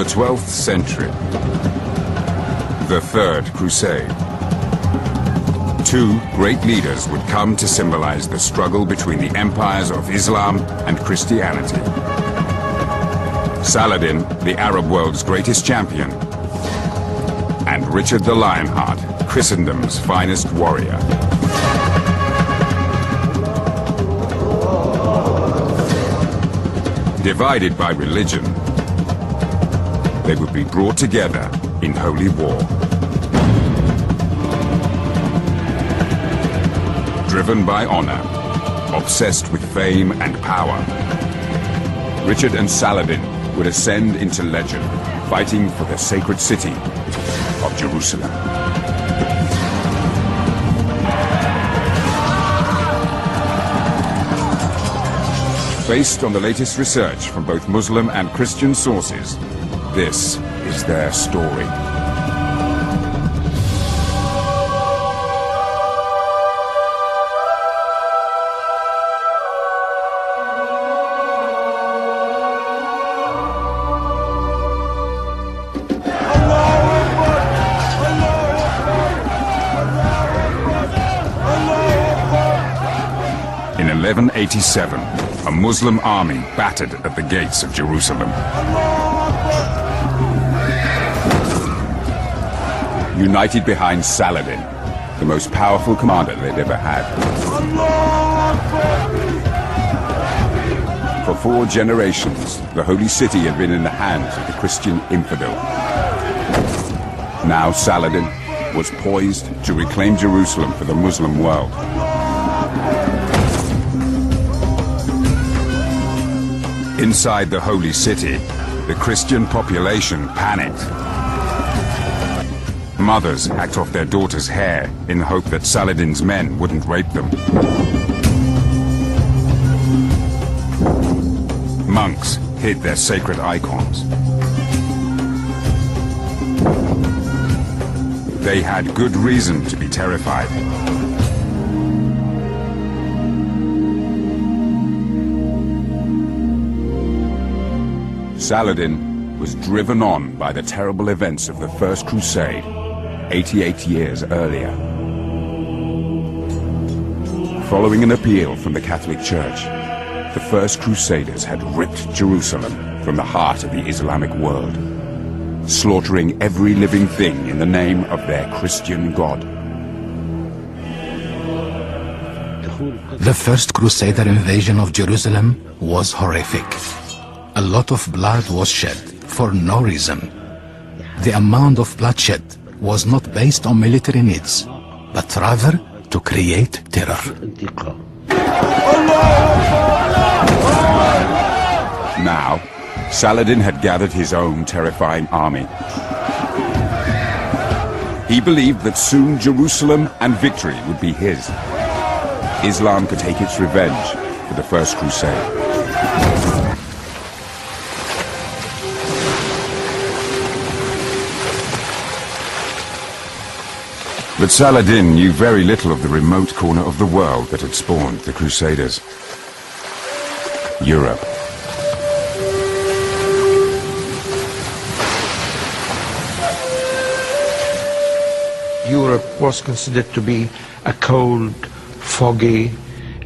12th century, the Third Crusade. Two great leaders would come to symbolize the struggle between the empires of Islam and Christianity. Saladin, the Arab world's greatest champion, and Richard the Lionheart, Christendom's finest warrior. Divided by religion, they would be brought together in holy war. Driven by honor, obsessed with fame and power, Richard and Saladin would ascend into legend, fighting for the sacred city of Jerusalem. Based on the latest research from both Muslim and Christian sources, this is their story. In 1187, a Muslim army battered at the gates of Jerusalem. United behind Saladin, the most powerful commander they'd ever had. For 4 generations, the holy city had been in the hands of the Christian infidel. Now Saladin was poised to reclaim Jerusalem for the Muslim world. Inside the holy city, the Christian population panicked. Mothers hacked off their daughters' hair in the hope that Saladin's men wouldn't rape them. Monks hid their sacred icons. They had good reason to be terrified. Saladin was driven on by the terrible events of the First Crusade, 88 years earlier. Following an appeal from the Catholic Church, the First Crusaders had ripped Jerusalem from the heart of the Islamic world, slaughtering every living thing in the name of their Christian God. The First Crusader invasion of Jerusalem was horrific. A lot of blood was shed for no reason. The amount of bloodshed was not based on military needs, but rather to create terror. Now, Saladin had gathered his own terrifying army. He believed that soon Jerusalem and victory would be his. Islam could take its revenge for the First Crusade. But Saladin knew very little of the remote corner of the world that had spawned the Crusaders. Europe. Europe was considered to be a cold, foggy,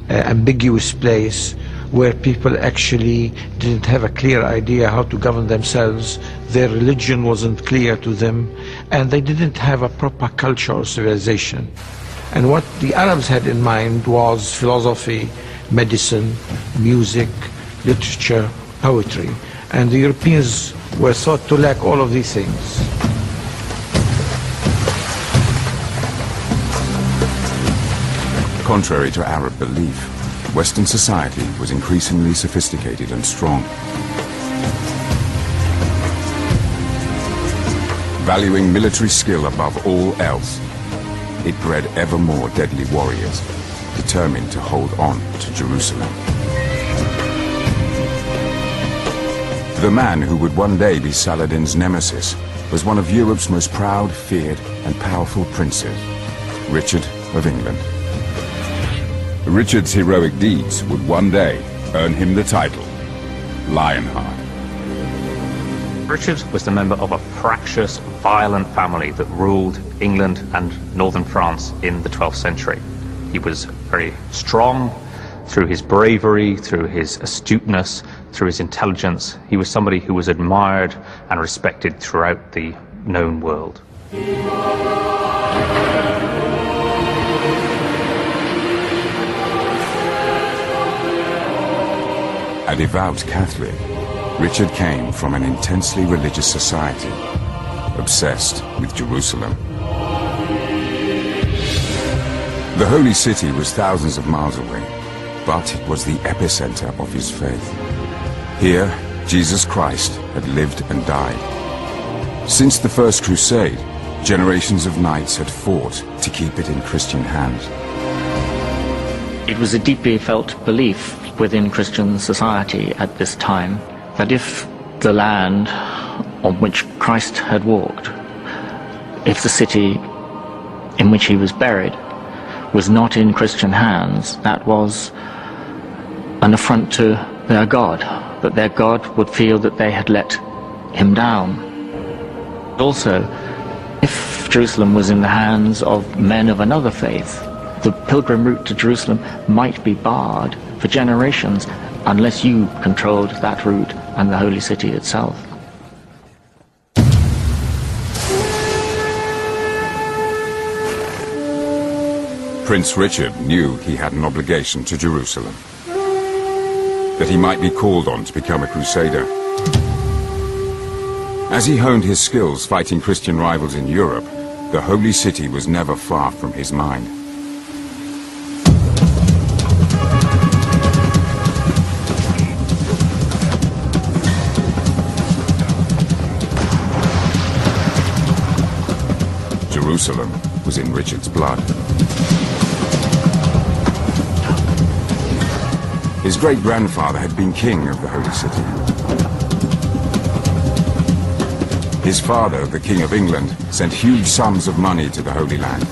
ambiguous place where people actually didn't have a clear idea how to govern themselves. Their religion wasn't clear to them, and they didn't have a proper culture or civilization. And what the Arabs had in mind was philosophy, medicine, music, literature, poetry. And the Europeans were thought to lack all of these things. Contrary to Arab belief, Western society was increasingly sophisticated and strong. Valuing military skill above all else, it bred ever more deadly warriors, determined to hold on to Jerusalem. The man who would one day be Saladin's nemesis was one of Europe's most proud, feared, and powerful princes, Richard of England. Richard's heroic deeds would one day earn him the title Lionheart. Richard was the member of a fractious, violent family that ruled England and northern France in the 12th century. He was very strong through his bravery, through his astuteness, through his intelligence. He was somebody who was admired and respected throughout the known world. A devout Catholic, Richard came from an intensely religious society, obsessed with Jerusalem. The Holy City was thousands of miles away, but it was the epicenter of his faith. Here, Jesus Christ had lived and died. Since the First Crusade, generations of knights had fought to keep it in Christian hands. It was a deeply felt belief within Christian society at this time that if the land on which Christ had walked, if the city in which he was buried was not in Christian hands, that was an affront to their God, that their God would feel that they had let him down. Also, if Jerusalem was in the hands of men of another faith, the pilgrim route to Jerusalem might be barred for generations unless you controlled that route and the holy city itself. Prince Richard knew he had an obligation to Jerusalem, that he might be called on to become a crusader. As he honed his skills fighting Christian rivals in Europe, the holy city was never far from his mind. Jerusalem was in Richard's blood. His great-grandfather had been king of the Holy City. His father, the King of England, sent huge sums of money to the Holy Land.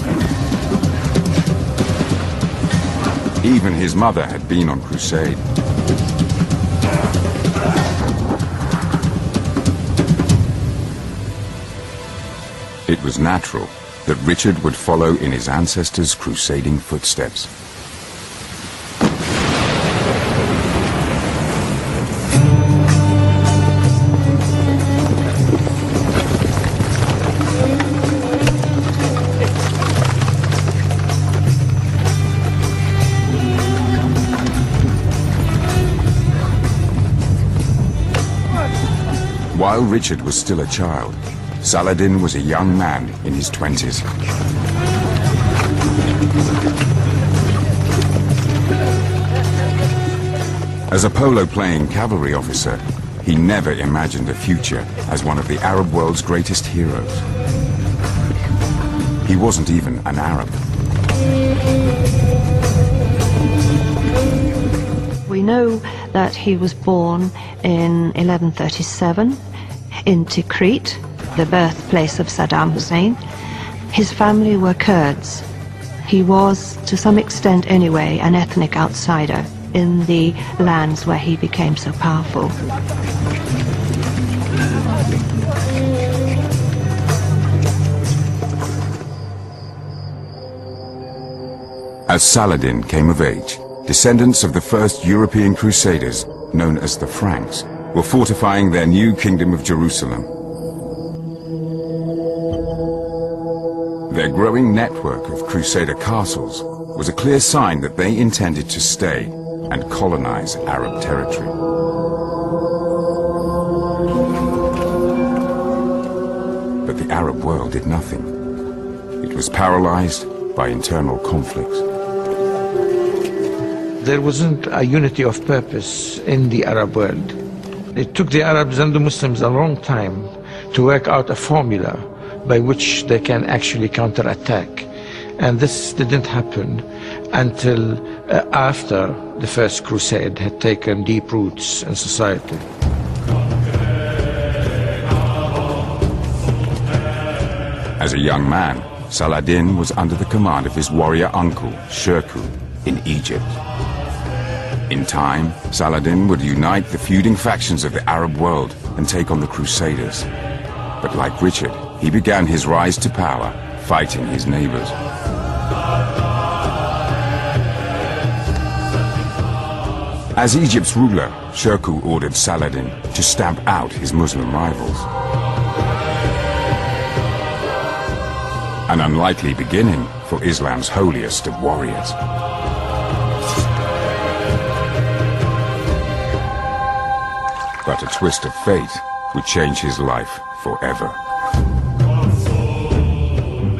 Even his mother had been on crusade. It was natural that Richard would follow in his ancestors' crusading footsteps. While Richard was still a child, Saladin was a young man in his 20s. As a polo-playing cavalry officer, he never imagined a future as one of the Arab world's greatest heroes. He wasn't even an Arab. We know that he was born in 1137 in Tikrit, the birthplace of Saddam Hussein. His family were Kurds. He was, to some extent anyway, an ethnic outsider in the lands where he became so powerful. As Saladin came of age, descendants of the first European crusaders, known as the Franks, were fortifying their new kingdom of Jerusalem. Their growing network of crusader castles was a clear sign that they intended to stay and colonize Arab territory. But the Arab world did nothing. It was paralyzed by internal conflicts. There wasn't a unity of purpose in the Arab world. It took the Arabs and the Muslims a long time to work out a formula by which they can actually counterattack. And this didn't happen until after the First Crusade had taken deep roots in society. As a young man, Saladin was under the command of his warrior uncle, Shirkuh, in Egypt. In time, Saladin would unite the feuding factions of the Arab world and take on the Crusaders. But like Richard, he began his rise to power, fighting his neighbors. As Egypt's ruler, Shirkuh ordered Saladin to stamp out his Muslim rivals. An unlikely beginning for Islam's holiest of warriors. But a twist of fate would change his life forever.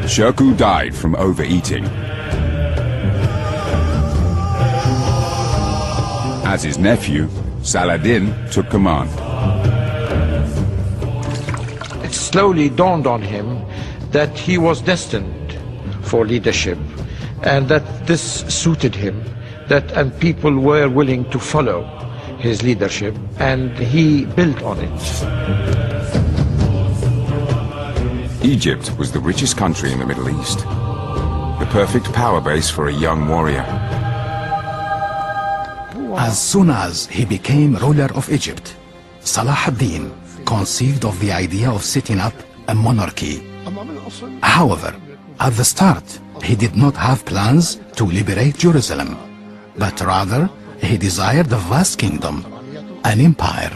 Shirkuh died from overeating. As his nephew, Saladin took command. It slowly dawned on him that he was destined for leadership and that this suited him, and people were willing to follow his leadership, and he built on it. Egypt was the richest country in the Middle East, the perfect power base for a young warrior. As soon as he became ruler of Egypt, Salah ad-Din conceived of the idea of setting up a monarchy. However, at the start, he did not have plans to liberate Jerusalem, but rather he desired a vast kingdom, an empire.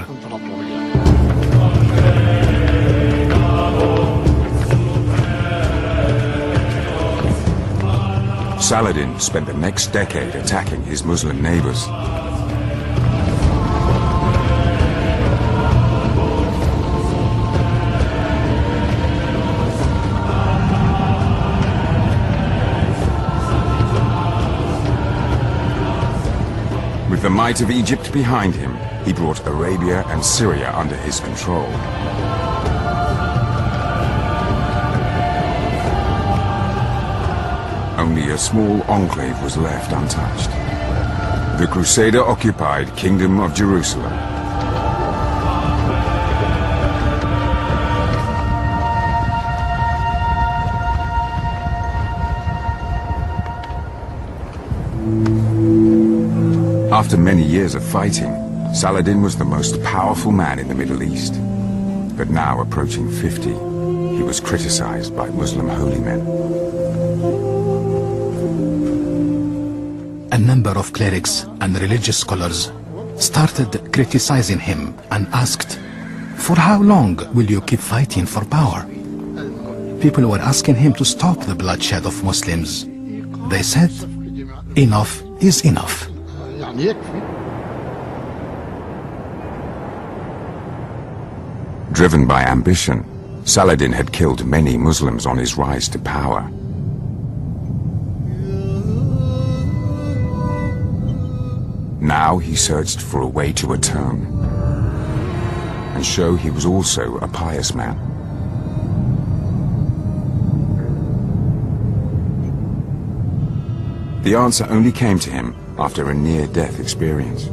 Saladin spent the next decade attacking his Muslim neighbors. With the might of Egypt behind him, he brought Arabia and Syria under his control. Only a small enclave was left untouched. The Crusader-occupied Kingdom of Jerusalem. After many years of fighting, Saladin was the most powerful man in the Middle East. But now approaching 50, he was criticized by Muslim holy men. A number of clerics and religious scholars started criticizing him and asked, "For how long will you keep fighting for power?" People were asking him to stop the bloodshed of Muslims. They said, "Enough is enough." Driven by ambition, Saladin had killed many Muslims on his rise to power. Now he searched for a way to atone and show he was also a pious man. The answer only came to him after a near-death experience.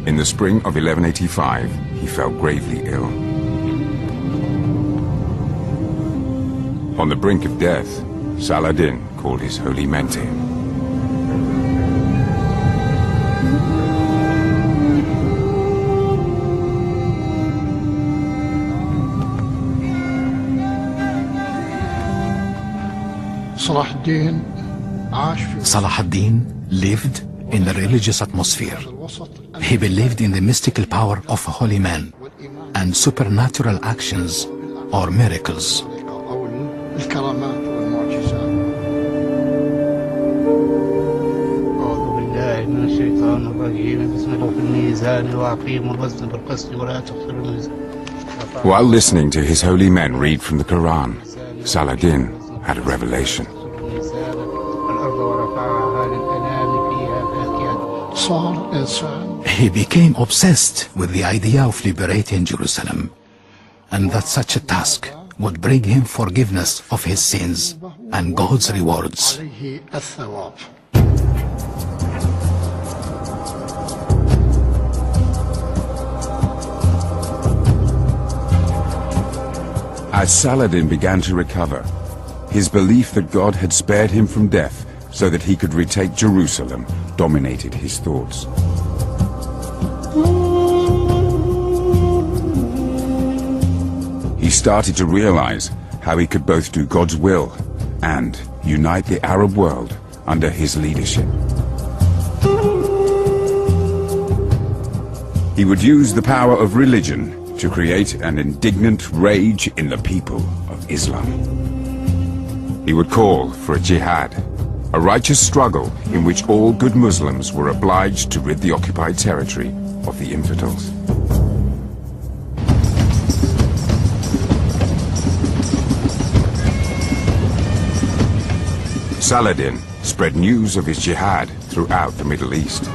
In the spring of 1185, he fell gravely ill. On the brink of death, Saladin called his holy men to him. Salah ad-Din lived in a religious atmosphere. He believed in the mystical power of holy men and supernatural actions or miracles. While listening to his holy men read from the Quran, Saladin had a revelation. He became obsessed with the idea of liberating Jerusalem, and that such a task would bring him forgiveness of his sins and God's rewards. As Saladin began to recover, His belief that God had spared him from death so that he could retake Jerusalem dominated his thoughts. He started to realize how he could both do God's will and unite the Arab world under his leadership. He would use the power of religion to create an indignant rage in the people of Islam. He would call for a jihad, a righteous struggle in which all good Muslims were obliged to rid the occupied territory of the infidels. Saladin spread news of his jihad throughout the Middle East.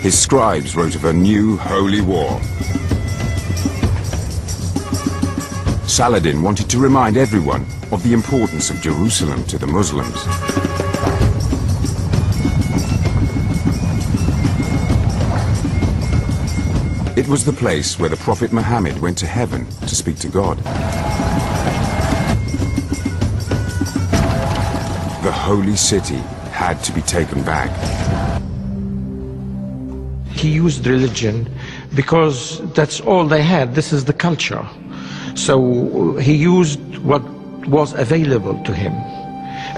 His scribes wrote of a new holy war. Saladin wanted to remind everyone of the importance of Jerusalem to the Muslims. It was the place where the Prophet Muhammad went to heaven to speak to God. The holy city had to be taken back. He used religion because that's all they had. This is the culture. So he used what was available to him,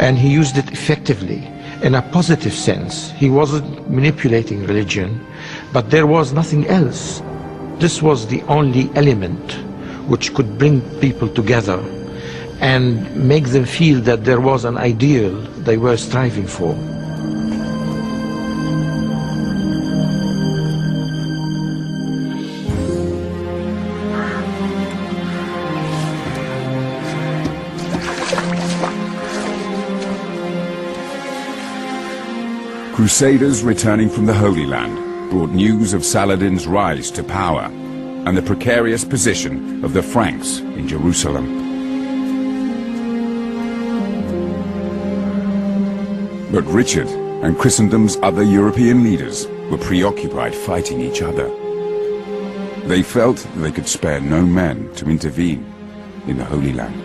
and he used it effectively in a positive sense. He wasn't manipulating religion, but there was nothing else. This was the only element which could bring people together and make them feel that there was an ideal they were striving for. Crusaders returning from the Holy Land brought news of Saladin's rise to power and the precarious position of the Franks in Jerusalem. But Richard and Christendom's other European leaders were preoccupied fighting each other. They felt they could spare no men to intervene in the Holy Land.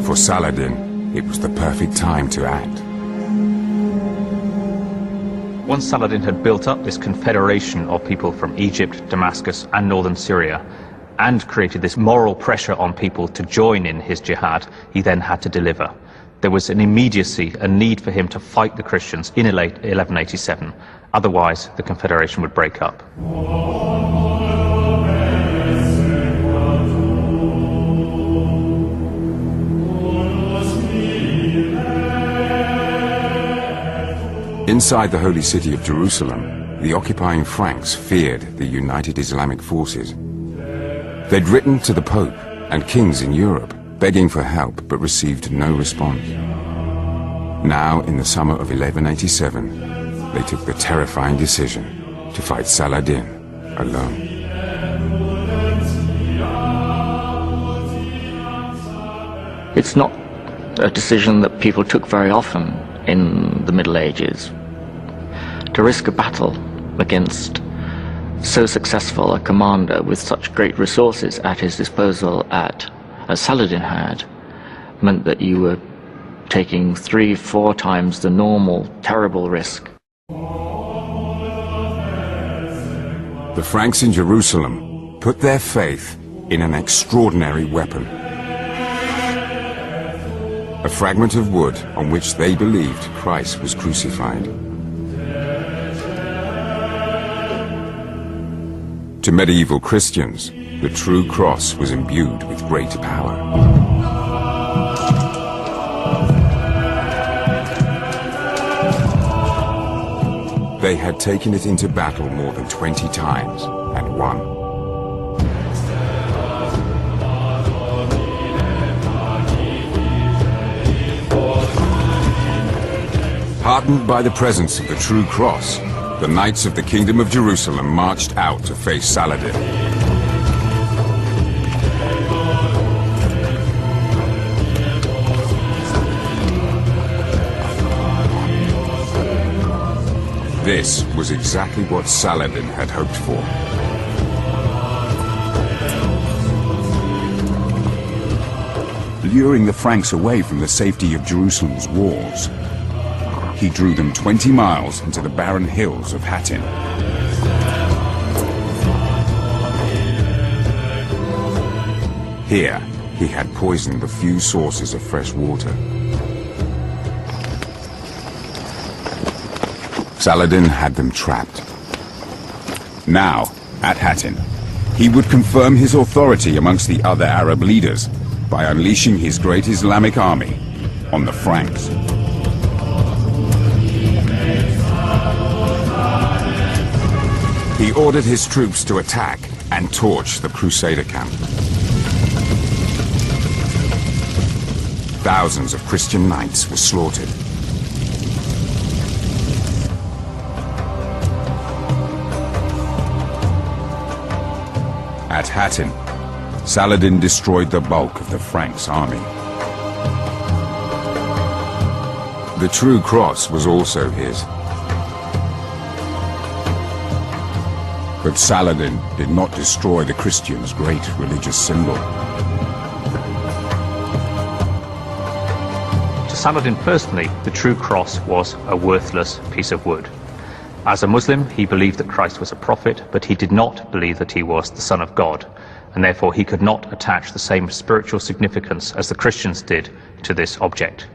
For Saladin, it was the perfect time to act. Once Saladin had built up this confederation of people from Egypt, Damascus and northern Syria, and created this moral pressure on people to join in his jihad, he then had to deliver. There was an immediacy, a need for him to fight the Christians in 1187, otherwise the confederation would break up. Inside the holy city of Jerusalem, the occupying Franks feared the united Islamic forces. They'd written to the Pope and kings in Europe, begging for help, but received no response. Now, in the summer of 1187, they took the terrifying decision to fight Saladin alone. It's not a decision that people took very often in the Middle Ages. To risk a battle against so successful a commander with such great resources at his disposal as Saladin had, meant that you were taking 3-4 times the normal terrible risk. The Franks in Jerusalem put their faith in an extraordinary weapon. A fragment of wood on which they believed Christ was crucified. To medieval Christians, the true cross was imbued with great power. They had taken it into battle more than 20 times and won. Heartened by the presence of the true cross, the Knights of the Kingdom of Jerusalem marched out to face Saladin. This was exactly what Saladin had hoped for. Luring the Franks away from the safety of Jerusalem's walls, he drew them 20 miles into the barren hills of Hattin. Here, he had poisoned the few sources of fresh water. Saladin had them trapped. Now, at Hattin, he would confirm his authority amongst the other Arab leaders by unleashing his great Islamic army on the Franks. He ordered his troops to attack and torch the Crusader camp. Thousands of Christian knights were slaughtered. At Hattin, Saladin destroyed the bulk of the Franks' army. The true cross was also his. But Saladin did not destroy the Christians' great religious symbol. To Saladin personally, the true cross was a worthless piece of wood. As a Muslim, he believed that Christ was a prophet, but he did not believe that he was the Son of God, and therefore he could not attach the same spiritual significance as the Christians did to this object.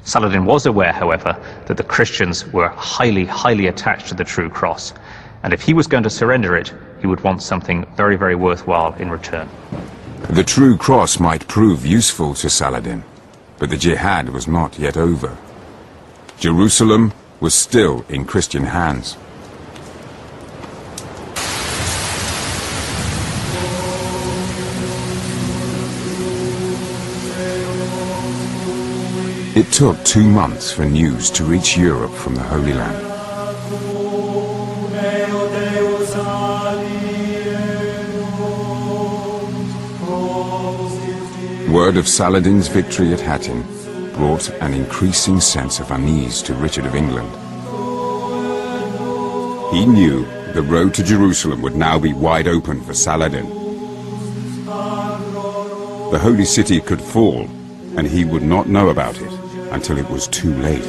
Saladin was aware, however, that the Christians were highly, highly attached to the true cross, and if he was going to surrender it, he would want something very, very worthwhile in return. The true cross might prove useful to Saladin, but the jihad was not yet over. Jerusalem was still in Christian hands. It took 2 months for news to reach Europe from the Holy Land. Word of Saladin's victory at Hattin brought an increasing sense of unease to Richard of England. He knew the road to Jerusalem would now be wide open for Saladin. The holy city could fall, and he would not know about it until it was too late.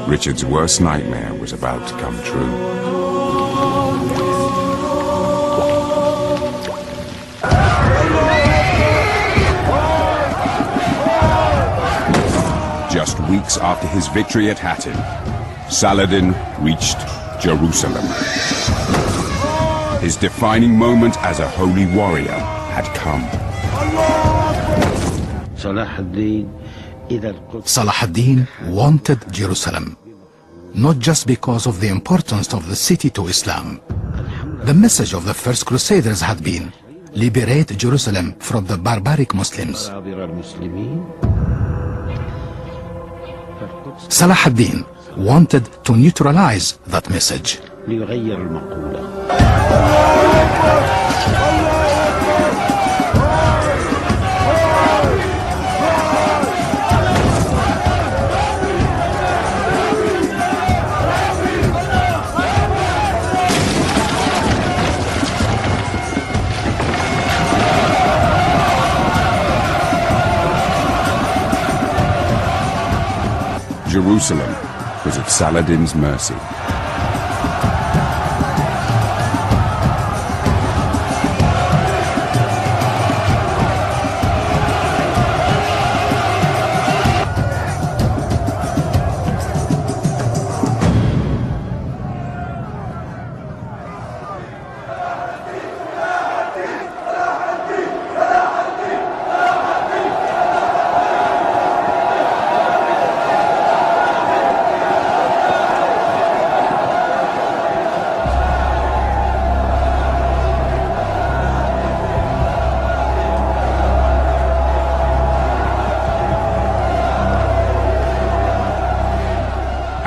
Richard's worst nightmare was about to come true. Just weeks after his victory at Hattin, Saladin reached Jerusalem. His defining moment as a holy warrior had come. Saladin wanted Jerusalem, not just because of the importance of the city to Islam. The message of the first Crusaders had been, liberate Jerusalem from the barbaric Muslims. Saladin wanted to neutralize that message. Jerusalem was at Saladin's mercy.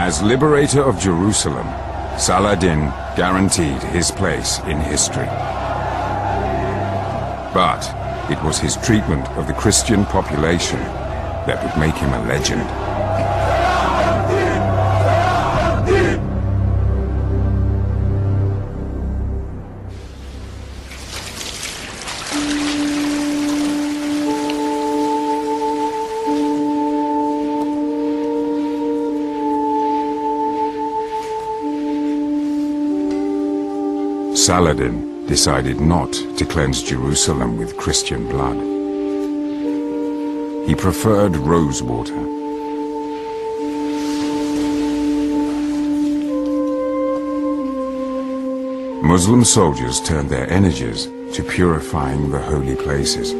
As liberator of Jerusalem, Saladin guaranteed his place in history. But it was his treatment of the Christian population that would make him a legend. Saladin decided not to cleanse Jerusalem with Christian blood. He preferred rose water. Muslim soldiers turned their energies to purifying the holy places.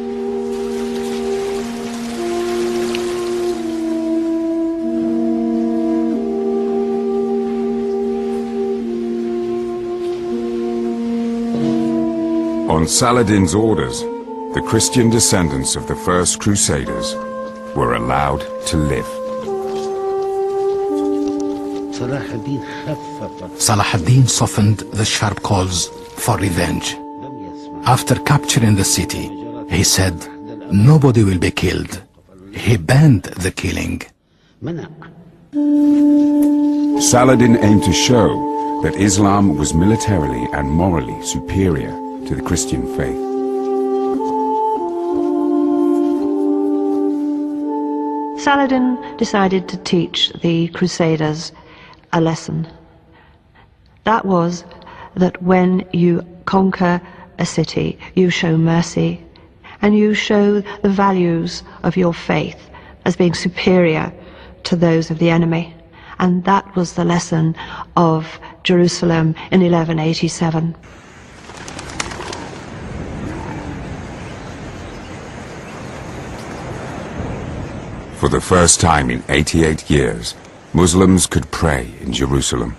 On Saladin's orders, the Christian descendants of the First Crusaders were allowed to live. Saladin softened the sharp calls for revenge. After capturing the city, he said, nobody will be killed. He banned the killing. Saladin aimed to show that Islam was militarily and morally superior to the Christian faith. Saladin decided to teach the Crusaders a lesson. That was that when you conquer a city, you show mercy and you show the values of your faith as being superior to those of the enemy. And that was the lesson of Jerusalem in 1187. For the first time in 88 years, Muslims could pray in Jerusalem.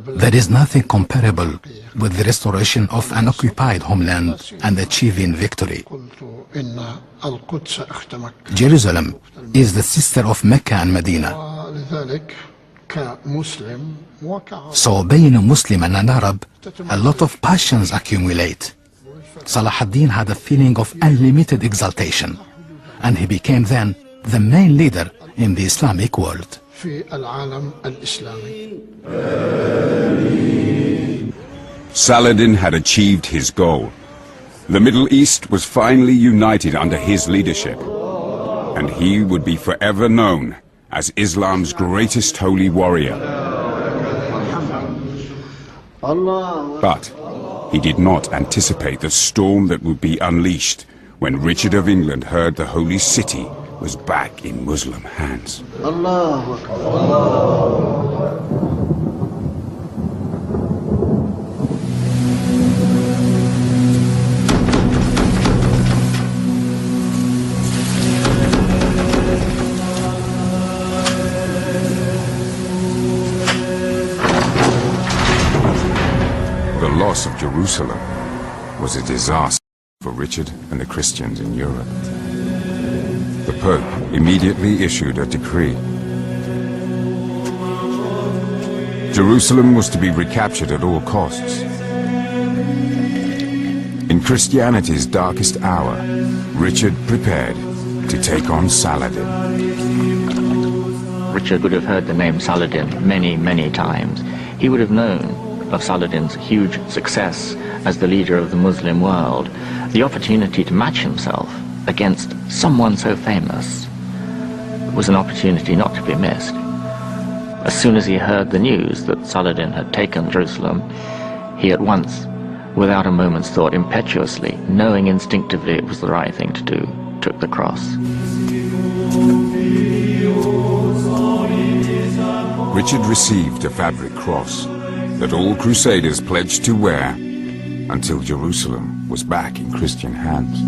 There is nothing comparable with the restoration of an occupied homeland and achieving victory. Jerusalem is the sister of Mecca and Medina. So being a Muslim and an Arab, a lot of passions accumulate. Saladin had a feeling of unlimited exaltation, and he became then the main leader in the Islamic world. Saladin had achieved his goal. The Middle East was finally united under his leadership, and he would be forever known as Islam's greatest holy warrior. But he did not anticipate the storm that would be unleashed when Richard of England heard the holy city was back in Muslim hands. The loss of Jerusalem was a disaster for Richard and the Christians in Europe. The Pope immediately issued a decree. Jerusalem was to be recaptured at all costs. In Christianity's darkest hour, Richard prepared to take on Saladin. Richard would have heard the name Saladin many, many times. He would have known of Saladin's huge success as the leader of the Muslim world. The opportunity to match himself against someone so famous was an opportunity not to be missed. As soon as he heard the news that Saladin had taken Jerusalem, he at once, without a moment's thought, impetuously, knowing instinctively it was the right thing to do, took the cross. Richard received a fabric cross that all crusaders pledged to wear until Jerusalem was back in Christian hands.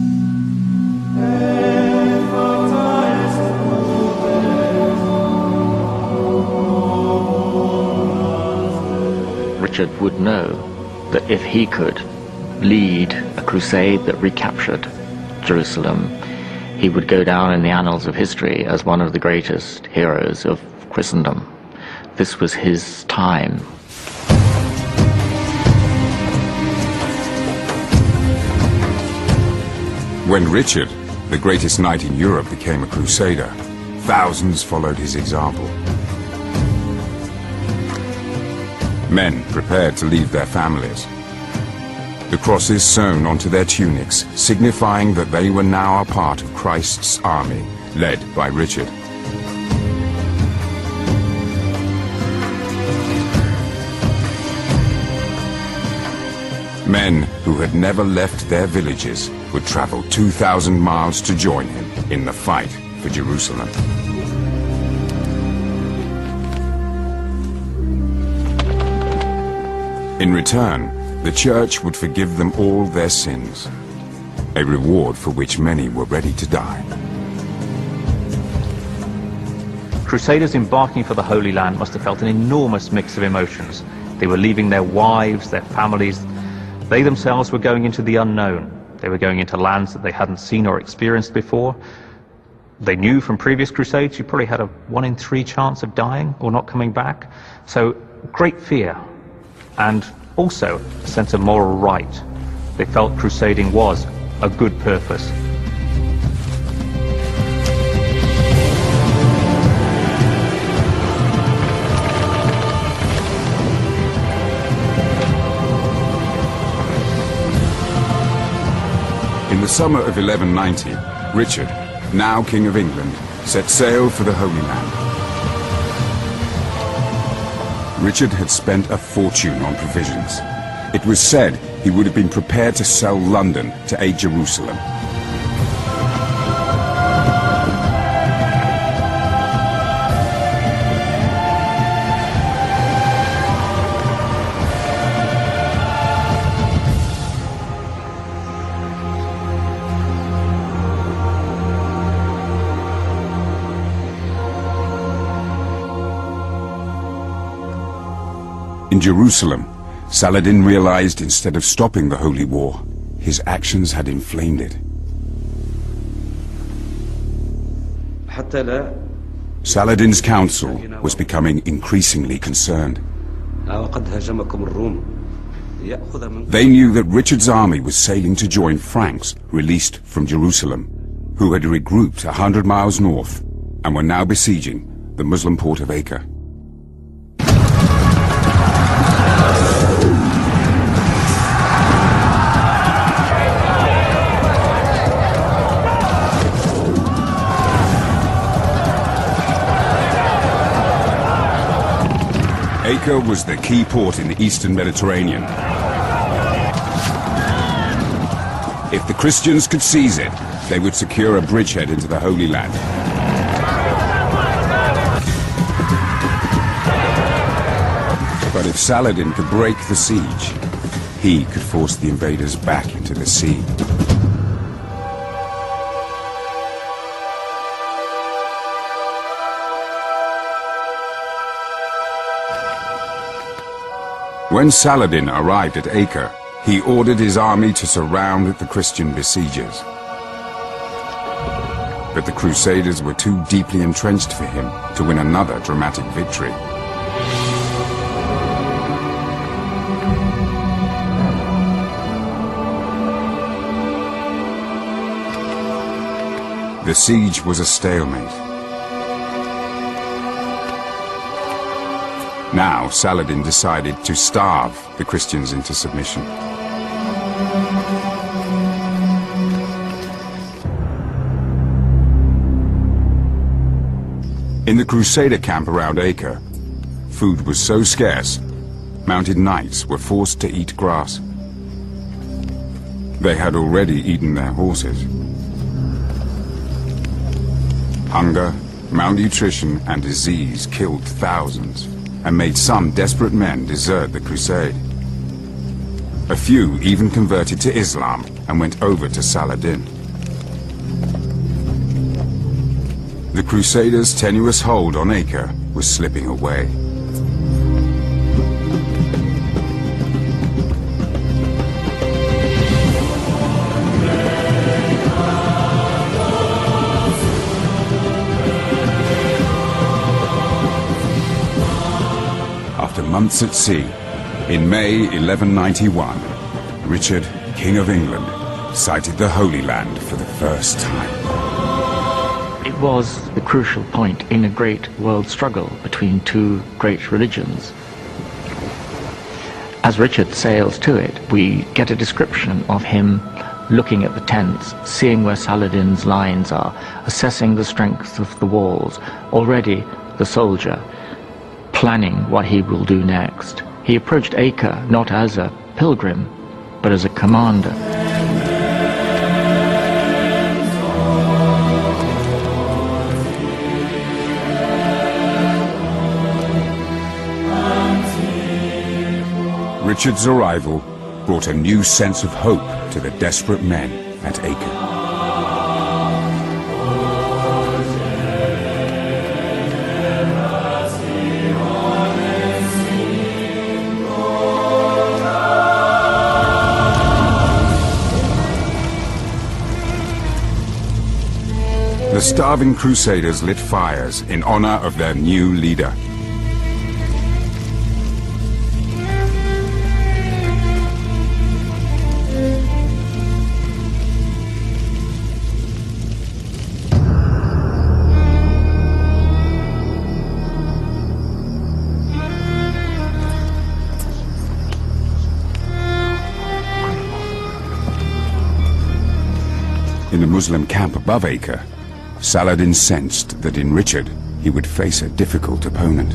Richard would know that if he could lead a crusade that recaptured Jerusalem, he would go down in the annals of history as one of the greatest heroes of Christendom. this was his time. When Richard, the greatest knight in Europe, became a crusader, thousands followed his example. Men prepared to leave their families. The crosses sewn onto their tunics, signifying that they were now a part of Christ's army, led by Richard. Men who had never left their villages would travel 2,000 miles to join him in the fight for Jerusalem. In return, the Church would forgive them all their sins, a reward for which many were ready to die. Crusaders embarking for the Holy Land must have felt an enormous mix of emotions. They were leaving their wives, their families. They themselves were going into the unknown. They were going into lands that they hadn't seen or experienced before. They knew from previous crusades you probably had a 1 in 3 chance of dying or not coming back. So great fear, and also a sense of moral right. They felt crusading was a good purpose. In the summer of 1190, Richard, now King of England, set sail for the Holy Land. Richard had spent a fortune on provisions. It was said he would have been prepared to sell London to aid Jerusalem. In Jerusalem, Saladin realized instead of stopping the Holy War, his actions had inflamed it. Saladin's council was becoming increasingly concerned. They knew that Richard's army was sailing to join Franks released from Jerusalem, who had regrouped 100 miles north and were now besieging the Muslim port of Acre. Acre was the key port in the eastern Mediterranean. If the Christians could seize it, they would secure a bridgehead into the Holy Land. But if Saladin could break the siege, he could force the invaders back into the sea. When Saladin arrived at Acre, he ordered his army to surround the Christian besiegers. But the Crusaders were too deeply entrenched for him to win another dramatic victory. The siege was a stalemate. Now Saladin decided to starve the Christians into submission. In the Crusader camp around Acre, food was so scarce, mounted knights were forced to eat grass. They had already eaten their horses. Hunger, malnutrition, and disease killed thousands and made some desperate men desert the crusade. A few even converted to Islam and went over to Saladin. The Crusaders' tenuous hold on Acre was slipping away. after months at sea, in May 1191, Richard, King of England, sighted the Holy Land for the first time. It was the crucial point in a great world struggle between two great religions. As Richard sails to it, we get a description of him looking at the tents, seeing where Saladin's lines are, assessing the strength of the walls, already the soldier, planning what he will do next. He approached Acre not as a pilgrim, but as a commander. Richard's arrival brought a new sense of hope to the desperate men at Acre. The starving crusaders lit fires in honor of their new leader. In the Muslim camp above Acre, Saladin sensed that in Richard he would face a difficult opponent.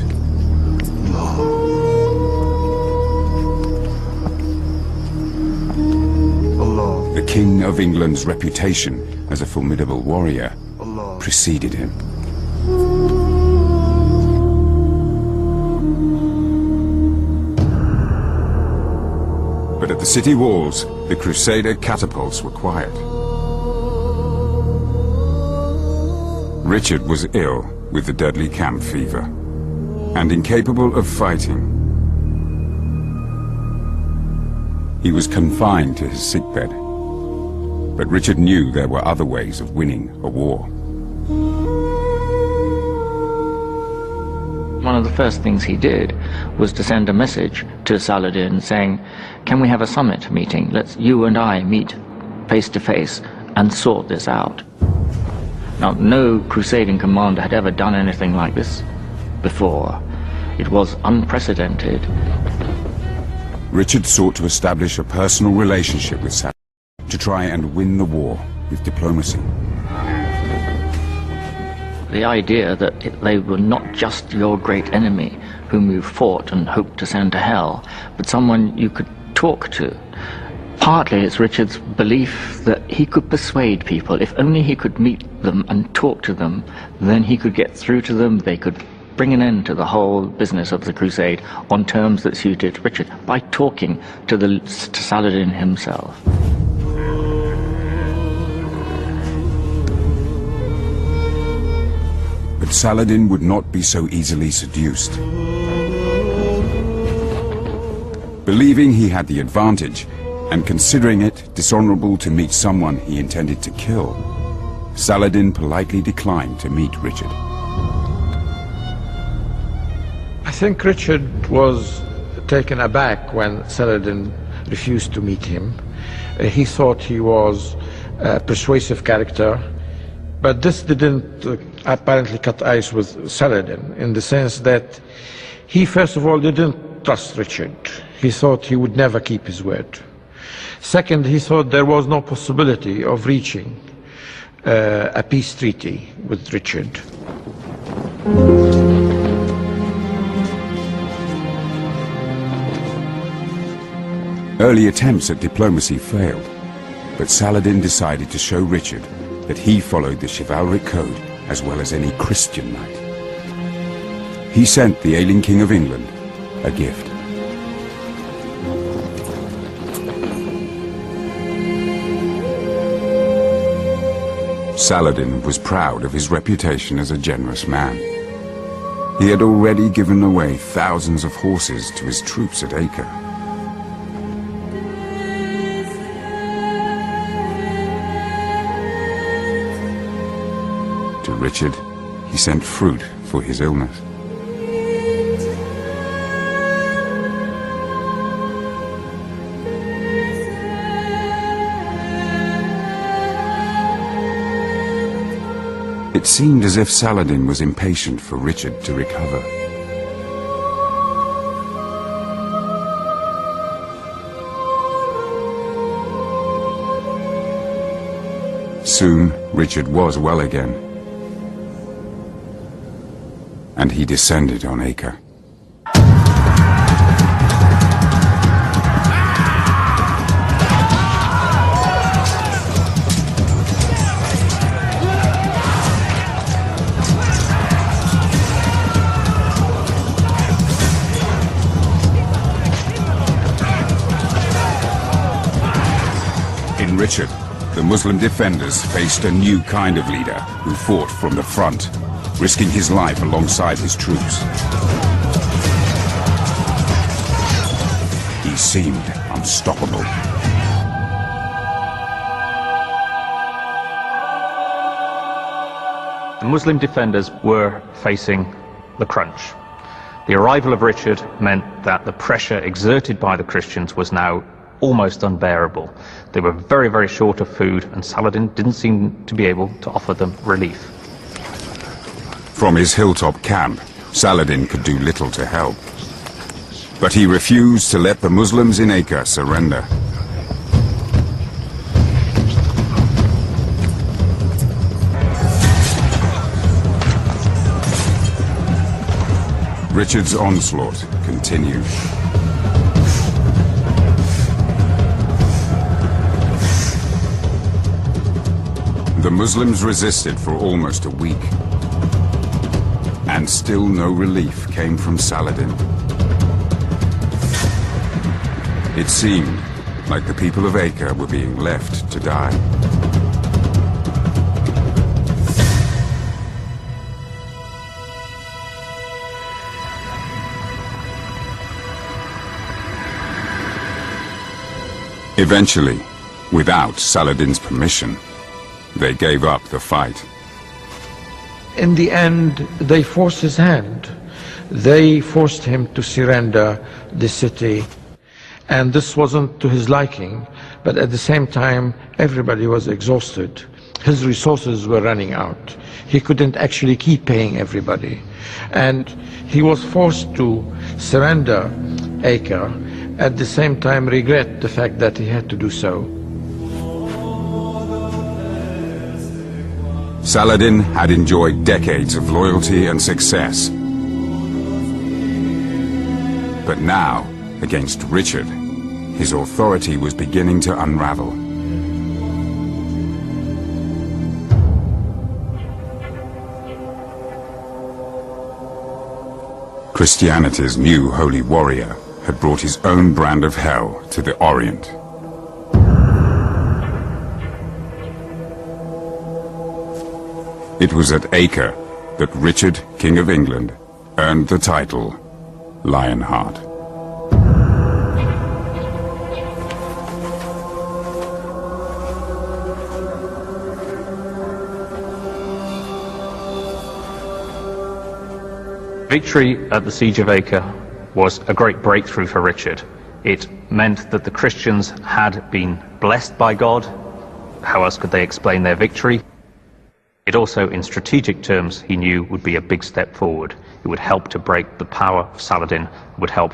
The King of England's reputation as a formidable warrior preceded him. But at the city walls, the Crusader catapults were quiet. Richard was ill with the deadly camp fever and incapable of fighting. He was confined to his sickbed, but Richard knew there were other ways of winning a war. One of the first things he did was to send a message to Saladin saying, "Can we have a summit meeting? Let's you and I meet face to face and sort this out." Now, no crusading commander had ever done anything like this before. It was unprecedented. Richard sought to establish a personal relationship with Saladin to try and win the war with diplomacy. The idea that they were not just your great enemy whom you fought and hoped to send to hell, but someone you could talk to. Partly it's Richard's belief that he could persuade people. If only he could meet them and talk to them, then he could get through to them. They could bring an end to the whole business of the crusade on terms that suited Richard by talking to Saladin himself. But Saladin would not be so easily seduced. Believing he had the advantage, and considering it dishonorable to meet someone he intended to kill, Saladin politely declined to meet Richard. I think Richard was taken aback when Saladin refused to meet him. He thought he was a persuasive character, but this didn't apparently cut ice with Saladin, in the sense that he first of all didn't trust Richard. He thought he would never keep his word. Second, he thought there was no possibility of reaching a peace treaty with Richard. Early attempts at diplomacy failed, but Saladin decided to show Richard that he followed the chivalric code as well as any Christian knight. He sent the ailing King of England a gift. Saladin was proud of his reputation as a generous man. He had already given away thousands of horses to his troops at Acre. To Richard, he sent fruit for his illness. It seemed as if Saladin was impatient for Richard to recover. Soon, Richard was well again, and he descended on Acre. In Richard, the Muslim defenders faced a new kind of leader who fought from the front, risking his life alongside his troops. He seemed unstoppable. The Muslim defenders were facing the crunch. The arrival of Richard meant that the pressure exerted by the Christians was now almost unbearable. They were very, very short of food, and Saladin didn't seem to be able to offer them relief. From his hilltop camp, Saladin could do little to help. But he refused to let the Muslims in Acre surrender. Richard's onslaught continued. The Muslims resisted for almost a week, and still no relief came from Saladin. It seemed like the people of Acre were being left to die. Eventually, without Saladin's permission, they gave up the fight. In the end, they forced his hand. They forced him to surrender the city. And this wasn't to his liking, but at the same time, everybody was exhausted. His resources were running out. He couldn't actually keep paying everybody. And he was forced to surrender Acre, at the same time regret the fact that he had to do so. Saladin had enjoyed decades of loyalty and success. But now, against Richard, his authority was beginning to unravel. Christianity's new holy warrior had brought his own brand of hell to the Orient. It was at Acre that Richard, King of England, earned the title Lionheart. Victory at the Siege of Acre was a great breakthrough for Richard. It meant that the Christians had been blessed by God. How else could they explain their victory? It also, in strategic terms, he knew would be a big step forward. It would help to break the power of Saladin, it would help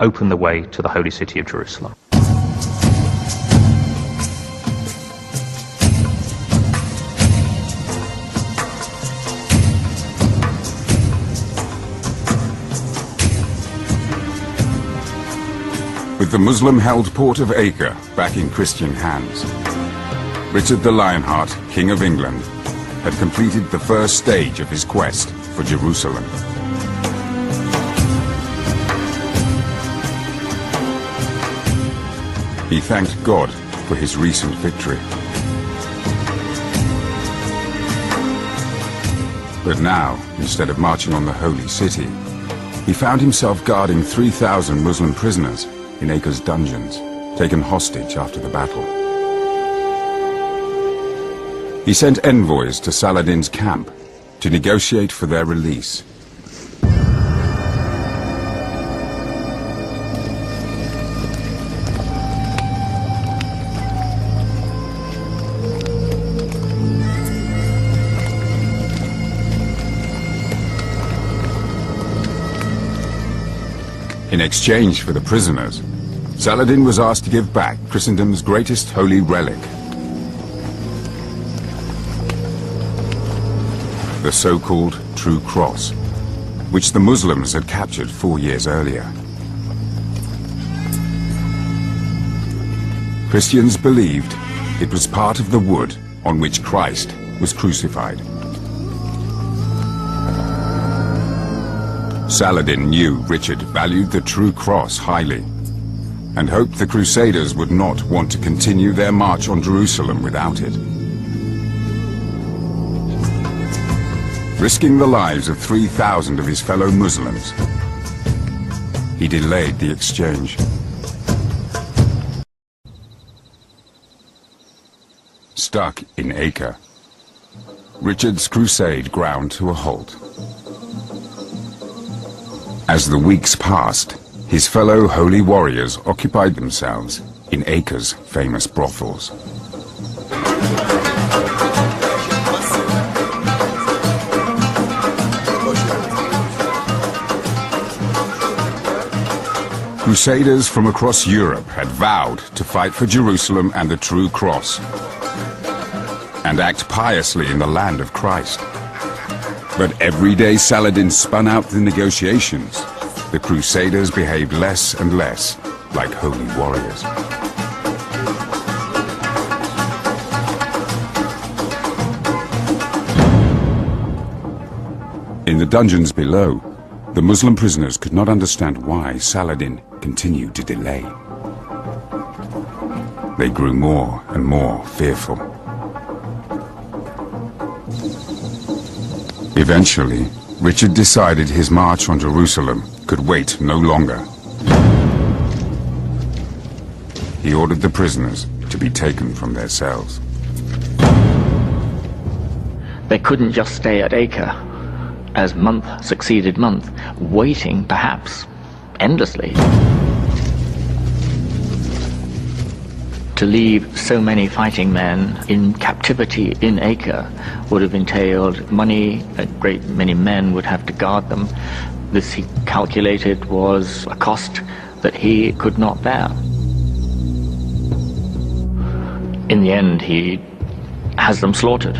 open the way to the holy city of Jerusalem. With the Muslim-held port of Acre back in Christian hands, Richard the Lionheart, King of England, had completed the first stage of his quest for Jerusalem. He thanked God for his recent victory. But now, instead of marching on the holy city, he found himself guarding 3,000 Muslim prisoners in Acre's dungeons, taken hostage after the battle. He sent envoys to Saladin's camp to negotiate for their release. In exchange for the prisoners, Saladin was asked to give back Christendom's greatest holy relic, the so-called True Cross, which the Muslims had captured 4 years earlier. Christians believed it was part of the wood on which Christ was crucified. Saladin knew Richard valued the True Cross highly, and hoped the Crusaders would not want to continue their march on Jerusalem without it. Risking the lives of 3,000 of his fellow Muslims, he delayed the exchange. Stuck in Acre, Richard's crusade ground to a halt. As the weeks passed, his fellow holy warriors occupied themselves in Acre's famous brothels. Crusaders from across Europe had vowed to fight for Jerusalem and the True Cross, and act piously in the land of Christ. But every day Saladin spun out the negotiations, the Crusaders behaved less and less like holy warriors. In the dungeons below, the Muslim prisoners could not understand why Saladin continued to delay. They grew more and more fearful. Eventually, Richard decided his march on Jerusalem could wait no longer. He ordered the prisoners to be taken from their cells. They couldn't just stay at Acre, as month succeeded month, waiting, perhaps, endlessly. To leave so many fighting men in captivity in Acre would have entailed money. A great many men would have to guard them. This, he calculated, was a cost that he could not bear. In the end, he has them slaughtered.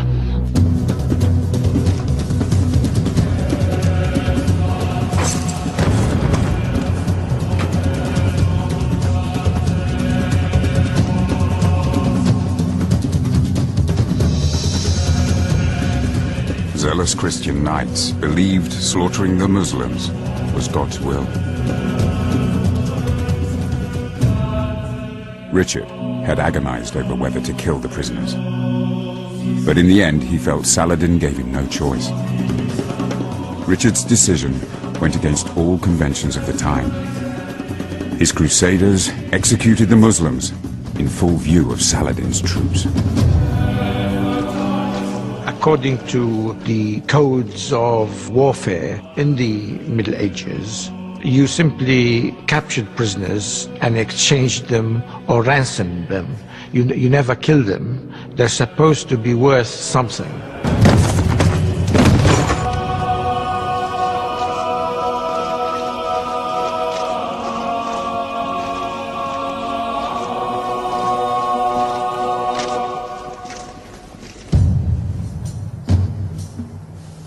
Zealous Christian knights believed slaughtering the Muslims was God's will. Richard had agonized over whether to kill the prisoners. But in the end, he felt Saladin gave him no choice. Richard's decision went against all conventions of the time. His crusaders executed the Muslims in full view of Saladin's troops. According to the codes of warfare in the Middle Ages, you simply captured prisoners and exchanged them or ransomed them. You never killed them. They're supposed to be worth something.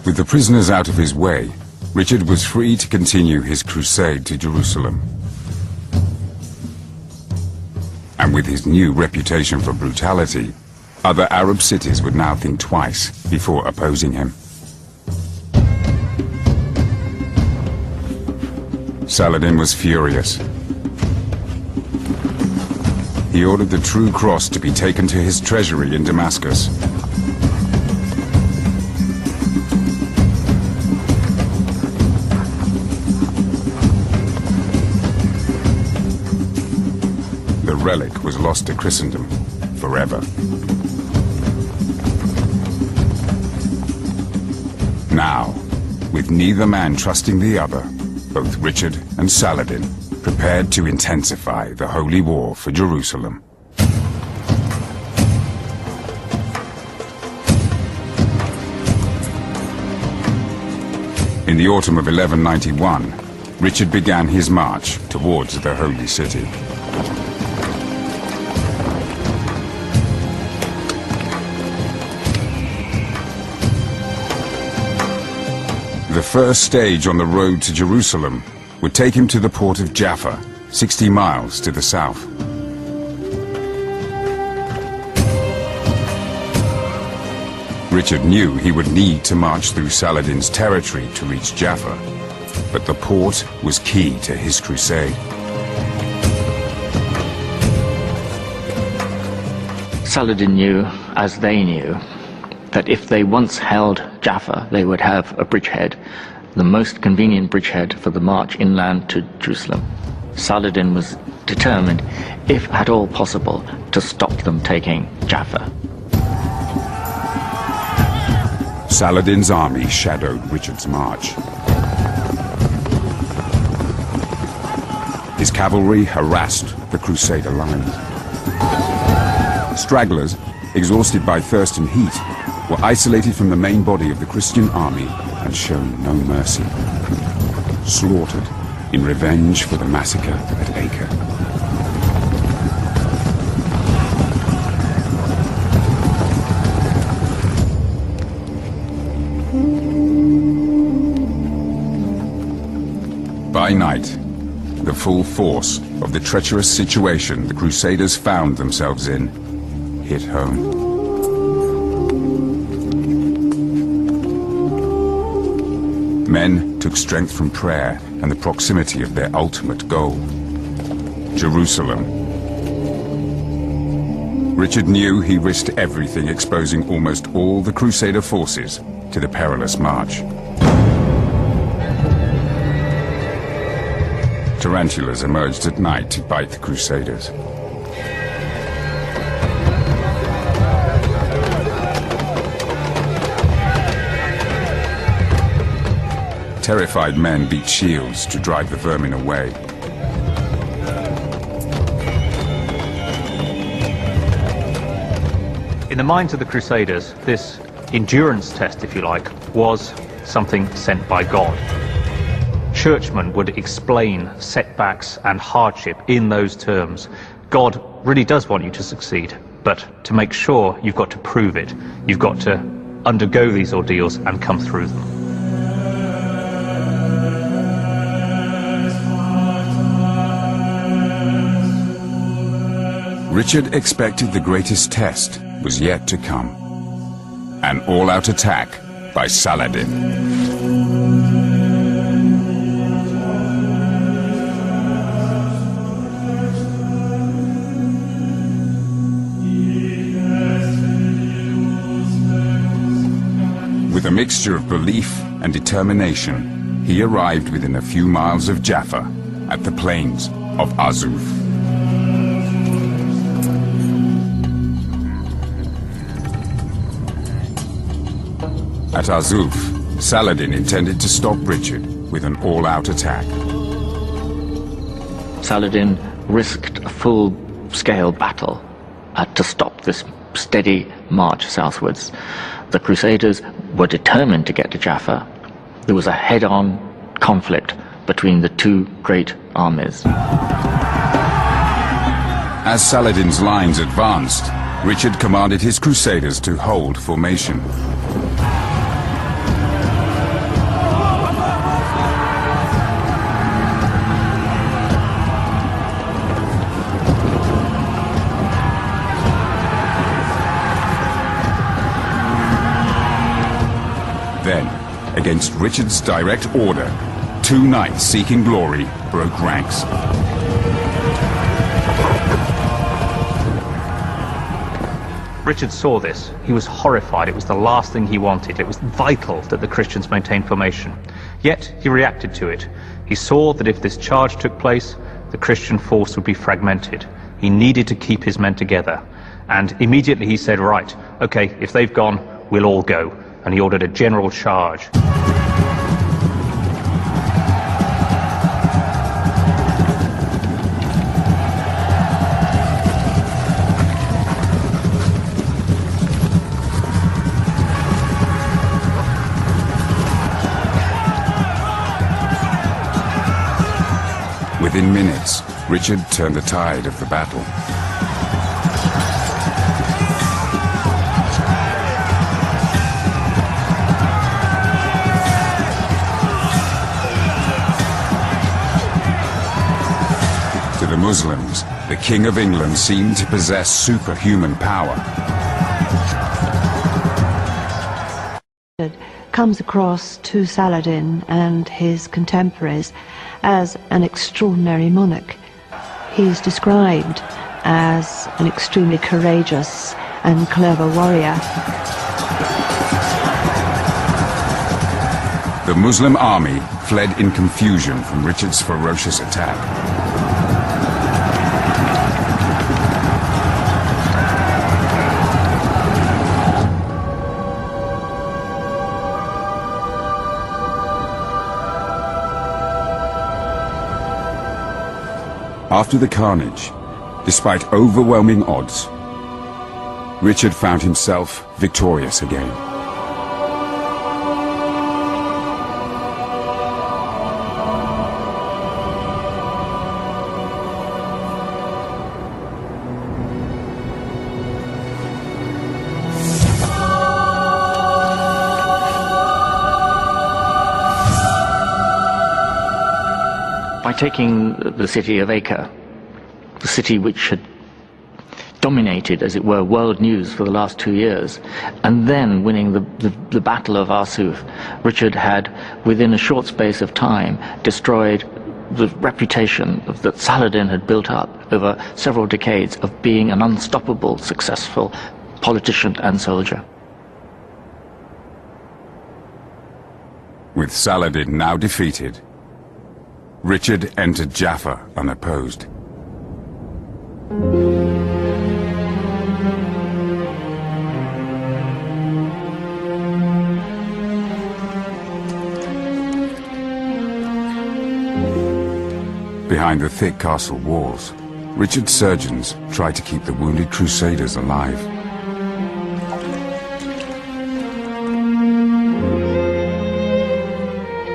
With the prisoners out of his way, Richard was free to continue his crusade to Jerusalem. And with his new reputation for brutality, other Arab cities would now think twice before opposing him. Saladin was furious. He ordered the True Cross to be taken to his treasury in Damascus. The relic was lost to Christendom forever. Now, with neither man trusting the other, both Richard and Saladin prepared to intensify the holy war for Jerusalem. In the autumn of 1191, Richard began his march towards the Holy City. The first stage on the road to Jerusalem would take him to the port of Jaffa, 60 miles to the south. Richard knew he would need to march through Saladin's territory to reach Jaffa, but the port was key to his crusade. Saladin knew, as they knew, that if they once held Jaffa, they would have a bridgehead, the most convenient bridgehead for the march inland to Jerusalem. Saladin was determined, if at all possible, to stop them taking Jaffa. Saladin's army shadowed Richard's march. His cavalry harassed the Crusader lines. Stragglers, exhausted by thirst and heat, were isolated from the main body of the Christian army and shown no mercy. Slaughtered in revenge for the massacre at Acre. By night, the full force of the treacherous situation the Crusaders found themselves in hit home. Men took strength from prayer and the proximity of their ultimate goal, Jerusalem. Richard knew he risked everything, exposing almost all the Crusader forces to the perilous march. Tarantulas emerged at night to bite the Crusaders. Terrified men beat shields to drive the vermin away. In the minds of the Crusaders, this endurance test, if you like, was something sent by God. Churchmen would explain setbacks and hardship in those terms. God really does want you to succeed, but to make sure, you've got to prove it. You've got to undergo these ordeals and come through them. Richard expected the greatest test was yet to come. An all-out attack by Saladin. With a mixture of belief and determination, he arrived within a few miles of Jaffa at the plains of Arsuf. At Arsuf, Saladin intended to stop Richard with an all-out attack. Saladin risked a full-scale battle to stop this steady march southwards. The Crusaders were determined to get to Jaffa. There was a head-on conflict between the two great armies. As Saladin's lines advanced, Richard commanded his Crusaders to hold formation. Then, against Richard's direct order, two knights seeking glory broke ranks. Richard saw this. He was horrified. It was the last thing he wanted. It was vital that the Christians maintain formation. Yet, he reacted to it. He saw that if this charge took place, the Christian force would be fragmented. He needed to keep his men together. And immediately he said, right, okay, if they've gone, we'll all go. And he ordered a general charge. Within minutes, Richard turned the tide of the battle. To the Muslims, the King of England seemed to possess superhuman power. Comes across to Saladin and his contemporaries as an extraordinary monarch. He's described as an extremely courageous and clever warrior. The Muslim army fled in confusion from Richard's ferocious attack. After the carnage, despite overwhelming odds, Richard found himself victorious again. By taking the city of Acre, the city which had dominated, as it were, world news for the last 2 years, and then winning the Battle of Arsuf, Richard had, within a short space of time, destroyed the reputation that Saladin had built up over several decades of being an unstoppable, successful politician and soldier. With Saladin now defeated, Richard entered Jaffa unopposed. Behind the thick castle walls, Richard's surgeons tried to keep the wounded crusaders alive.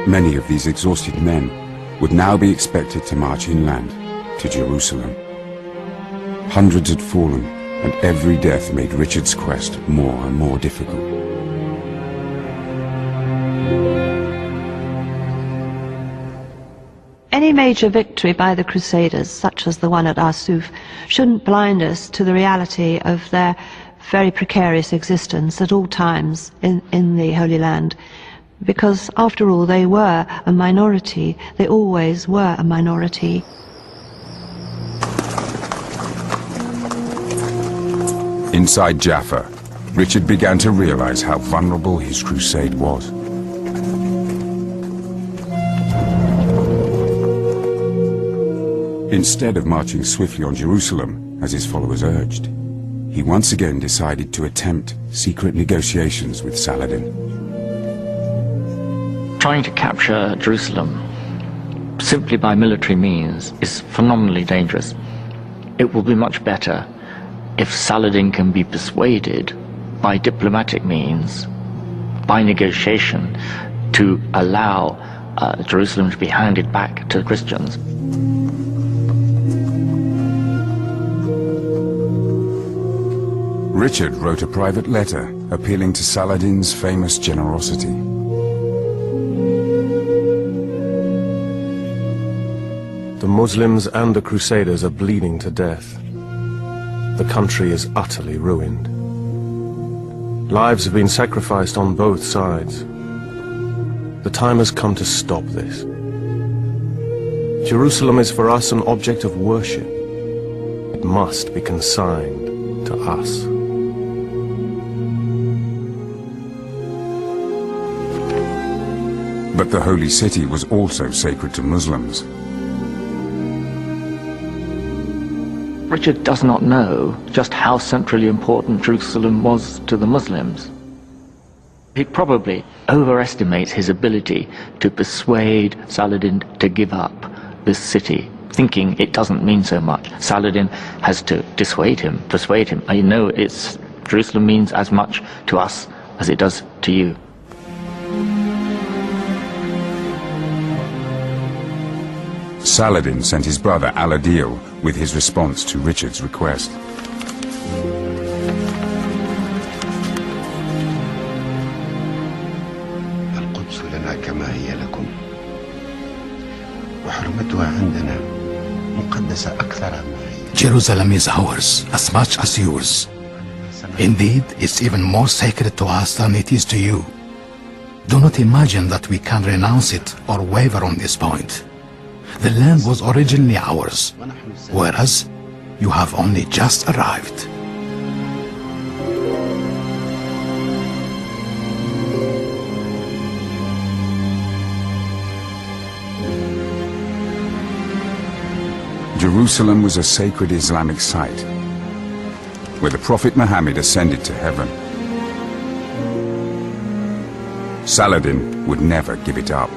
Many of these exhausted men would now be expected to march inland to Jerusalem. Hundreds had fallen, and every death made Richard's quest more and more difficult. Any major victory by the Crusaders, such as the one at Arsuf, shouldn't blind us to the reality of their very precarious existence at all times in the Holy Land. Because, after all, they were a minority. They always were a minority. Inside Jaffa, Richard began to realize how vulnerable his crusade was. Instead of marching swiftly on Jerusalem, as his followers urged, he once again decided to attempt secret negotiations with Saladin. Trying to capture Jerusalem simply by military means is phenomenally dangerous. It will be much better if Saladin can be persuaded by diplomatic means, by negotiation, to allow Jerusalem to be handed back to the Christians. Richard wrote a private letter appealing to Saladin's famous generosity. The Muslims and the Crusaders are bleeding to death. The country is utterly ruined. Lives have been sacrificed on both sides. The time has come to stop this. Jerusalem is for us an object of worship. It must be consigned to us. But the holy city was also sacred to Muslims. Richard does not know just how centrally important Jerusalem was to the Muslims. He probably overestimates his ability to persuade Saladin to give up this city, thinking it doesn't mean so much. Saladin has to dissuade him, persuade him. I know Jerusalem means as much to us as it does to you. Saladin sent his brother Al-Adil with his response to Richard's request. القدس لنا كما هي لكم وحرمتها عندنا مقدسة أكثر ما هي. Jerusalem is ours as much as yours. Indeed, it's even more sacred to us than it is to you. Do not imagine that we can renounce it or waver on this point. The land was originally ours, whereas you have only just arrived. Jerusalem was a sacred Islamic site, where the Prophet Muhammad ascended to heaven. Saladin would never give it up.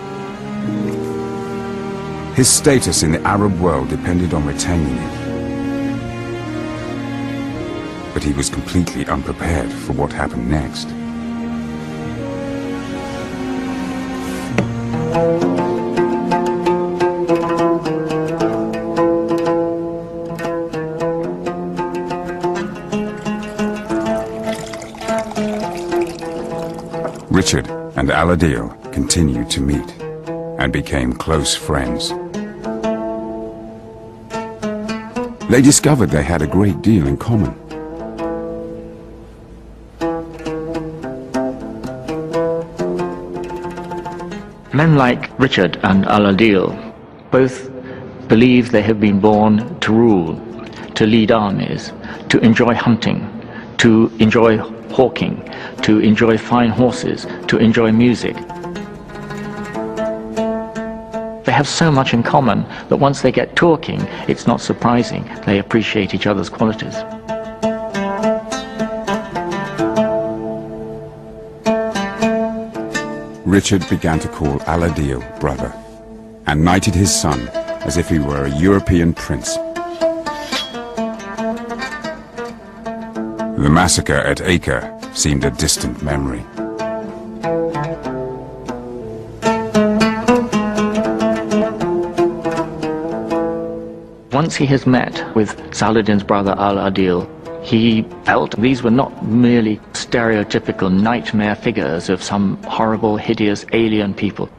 His status in the Arab world depended on retaining it. But he was completely unprepared for what happened next. Richard and Al-Adil continued to meet and became close friends. They discovered they had a great deal in common. Men like Richard and Al-Adil both believe they have been born to rule, to lead armies, to enjoy hunting, to enjoy hawking, to enjoy fine horses, to enjoy music. They have so much in common that once they get talking, it's not surprising they appreciate each other's qualities. Richard began to call Al-Adil brother, and knighted his son as if he were a European prince. The massacre at Acre seemed a distant memory. Once he has met with Saladin's brother Al-Adil, he felt these were not merely stereotypical nightmare figures of some horrible, hideous alien people.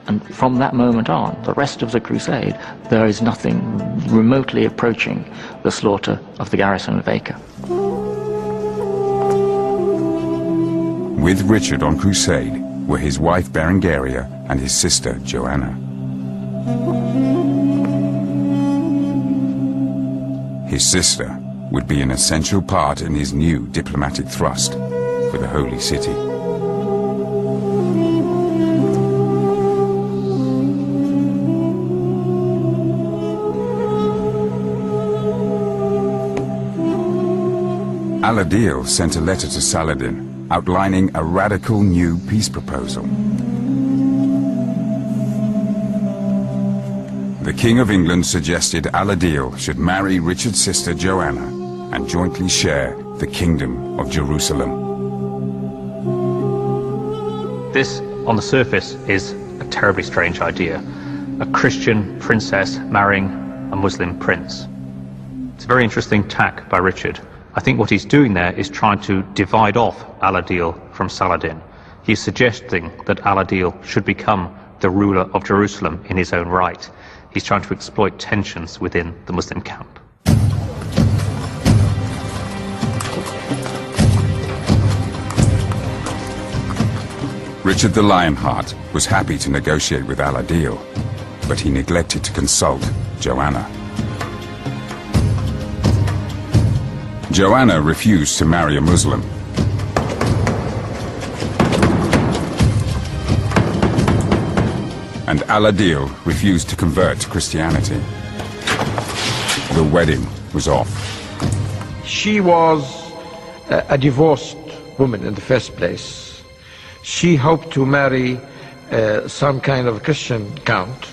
And from that moment on, the rest of the crusade, there is nothing remotely approaching the slaughter of the garrison of Acre. With Richard on crusade were his wife Berengaria and his sister Joanna. His sister would be an essential part in his new diplomatic thrust for the Holy City. Al-Adil sent a letter to Saladin outlining a radical new peace proposal. The King of England suggested Al-Adil should marry Richard's sister Joanna and jointly share the Kingdom of Jerusalem. This, on the surface, is a terribly strange idea. A Christian princess marrying a Muslim prince. It's a very interesting tack by Richard. I think what he's doing there is trying to divide off Al-Adil from Saladin. He's suggesting that Al-Adil should become the ruler of Jerusalem in his own right. He's trying to exploit tensions within the Muslim camp. Richard the Lionheart was happy to negotiate with Al-Adil, but he neglected to consult Joanna. Joanna refused to marry a Muslim. And Al-Adil refused to convert to Christianity. The wedding was off. She was a divorced woman in the first place. She hoped to marry some kind of Christian count.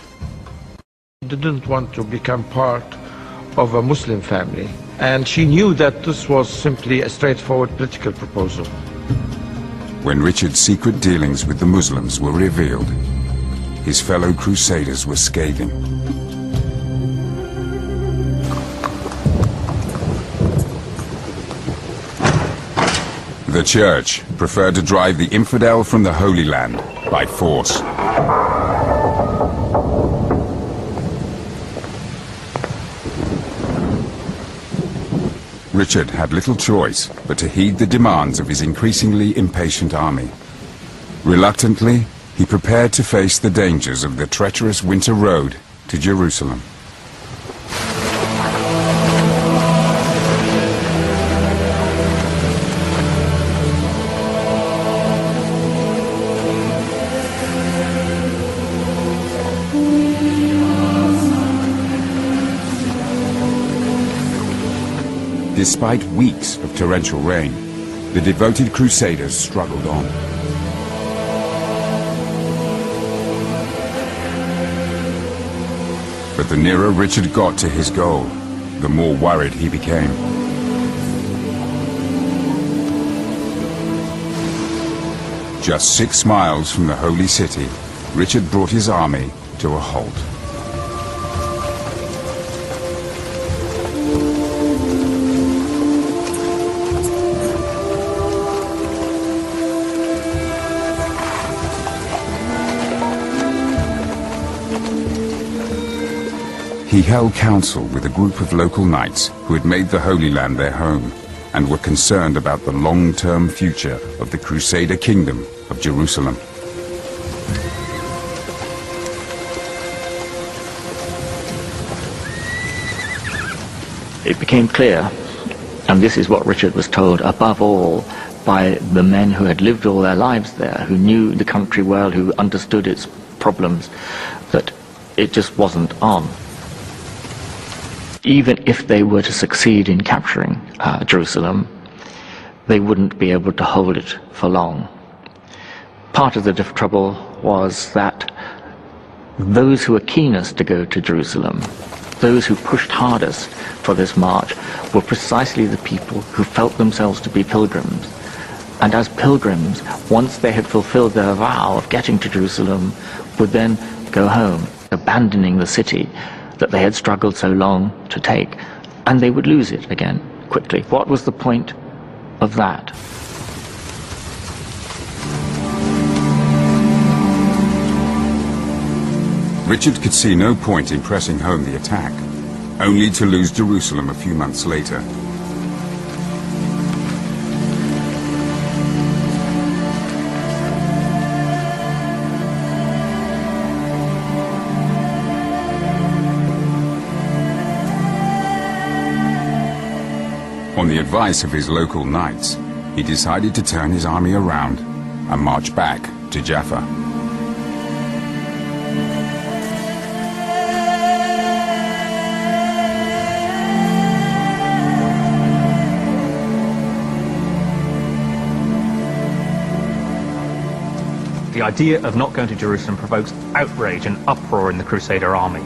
She didn't want to become part of a Muslim family. And she knew that this was simply a straightforward political proposal. When Richard's secret dealings with the Muslims were revealed, his fellow crusaders were scathing. The Church preferred to drive the infidel from the Holy Land by force. Richard had little choice but to heed the demands of his increasingly impatient army. Reluctantly, he prepared to face the dangers of the treacherous winter road to Jerusalem. Despite weeks of torrential rain, the devoted crusaders struggled on. But the nearer Richard got to his goal, the more worried he became. Just 6 miles from the Holy City, Richard brought his army to a halt. He held council with a group of local knights who had made the Holy Land their home and were concerned about the long-term future of the Crusader kingdom of Jerusalem. It became clear, and this is what Richard was told above all by the men who had lived all their lives there, who knew the country well, who understood its problems, that it just wasn't on. Even if they were to succeed in capturing Jerusalem, they wouldn't be able to hold it for long. Part of the trouble was that those who were keenest to go to Jerusalem, those who pushed hardest for this march, were precisely the people who felt themselves to be pilgrims. And as pilgrims, once they had fulfilled their vow of getting to Jerusalem, would then go home, abandoning the city that they had struggled so long to take, and they would lose it again quickly. What was the point of that? Richard could see no point in pressing home the attack, only to lose Jerusalem a few months later. On the advice of his local knights, he decided to turn his army around and march back to Jaffa. The idea of not going to Jerusalem provokes outrage and uproar in the Crusader army.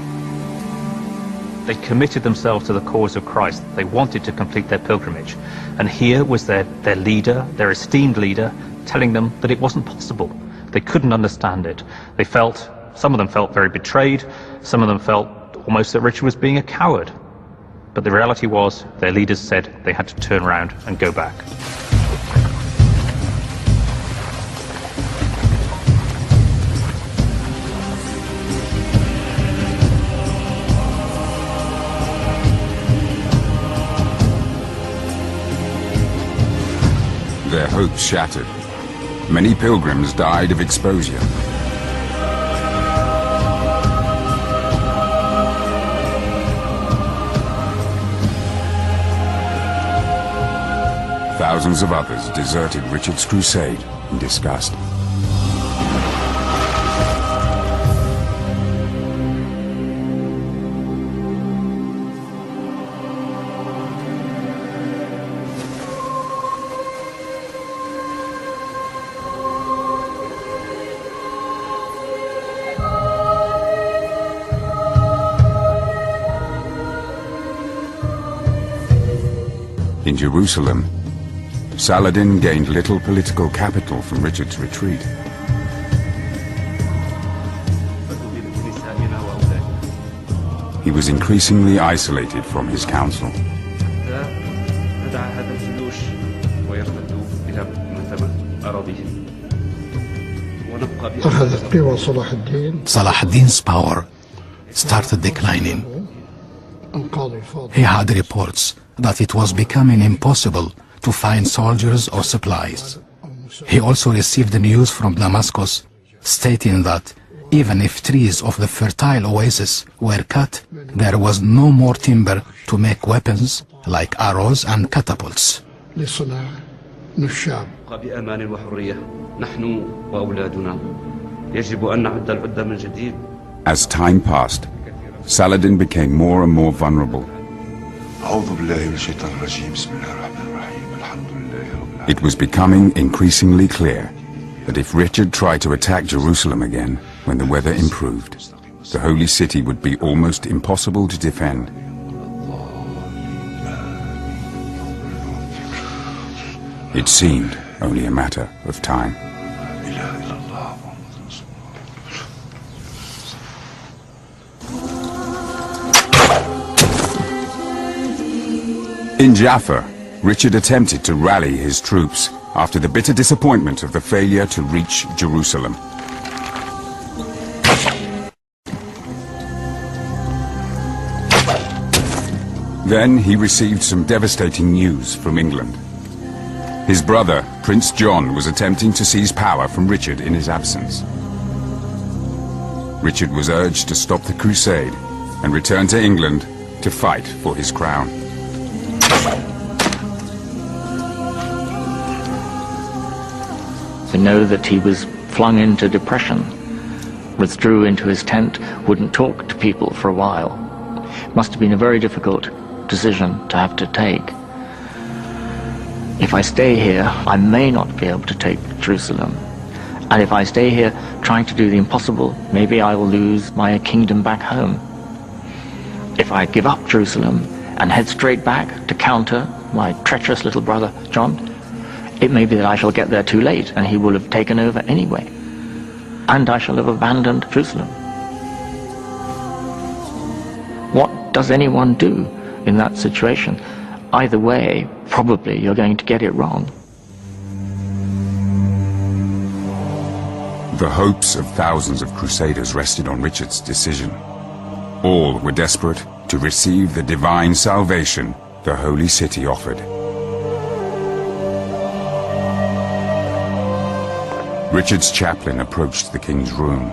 They committed themselves to the cause of Christ. They wanted to complete their pilgrimage. And here was their leader, their esteemed leader, telling them that it wasn't possible. They couldn't understand it. They felt, some of them felt very betrayed, some of them felt almost that Richard was being a coward. But the reality was, their leaders said they had to turn around and go back. Their hopes shattered. Many pilgrims died of exposure. Thousands of others deserted Richard's crusade in disgust. In Jerusalem, Saladin gained little political capital from Richard's retreat. He was increasingly isolated from his council. Salah ad-Din's power started declining. He had reports that it was becoming impossible to find soldiers or supplies. He also received the news from Damascus stating that even if trees of the fertile oasis were cut, there was no more timber to make weapons like arrows and catapults. As time passed, Saladin became more and more vulnerable. It was becoming increasingly clear that if Richard tried to attack Jerusalem again when the weather improved, the holy city would be almost impossible to defend. It seemed only a matter of time. In Jaffa, Richard attempted to rally his troops after the bitter disappointment of the failure to reach Jerusalem. Then he received some devastating news from England. His brother, Prince John, was attempting to seize power from Richard in his absence. Richard was urged to stop the crusade and return to England to fight for his crown. We know that he was flung into depression, withdrew into his tent, wouldn't talk to people for a while. Must have been a very difficult decision to have to take. If I stay here, I may not be able to take Jerusalem. And if I stay here trying to do the impossible, maybe I will lose my kingdom back home. If I give up Jerusalem and head straight back to counter my treacherous little brother John, it may be that I shall get there too late and he will have taken over anyway. And I shall have abandoned Jerusalem. What does anyone do in that situation? Either way, probably you're going to get it wrong. The hopes of thousands of crusaders rested on Richard's decision. All were desperate to receive the divine salvation the holy city offered. Richard's chaplain approached the king's room.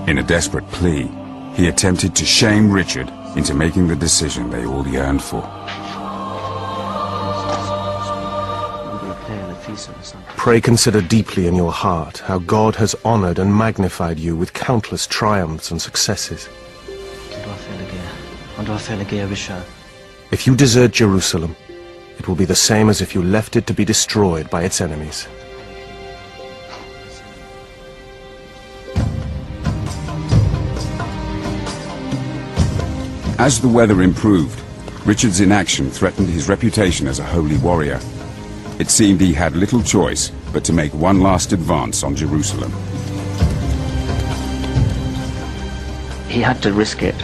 In a desperate plea, he attempted to shame Richard into making the decision they all yearned for. Pray consider deeply in your heart how God has honored and magnified you with countless triumphs and successes. If you desert Jerusalem, it will be the same as if you left it to be destroyed by its enemies. As the weather improved, Richard's inaction threatened his reputation as a holy warrior. It seemed he had little choice but to make one last advance on Jerusalem. He had to risk it,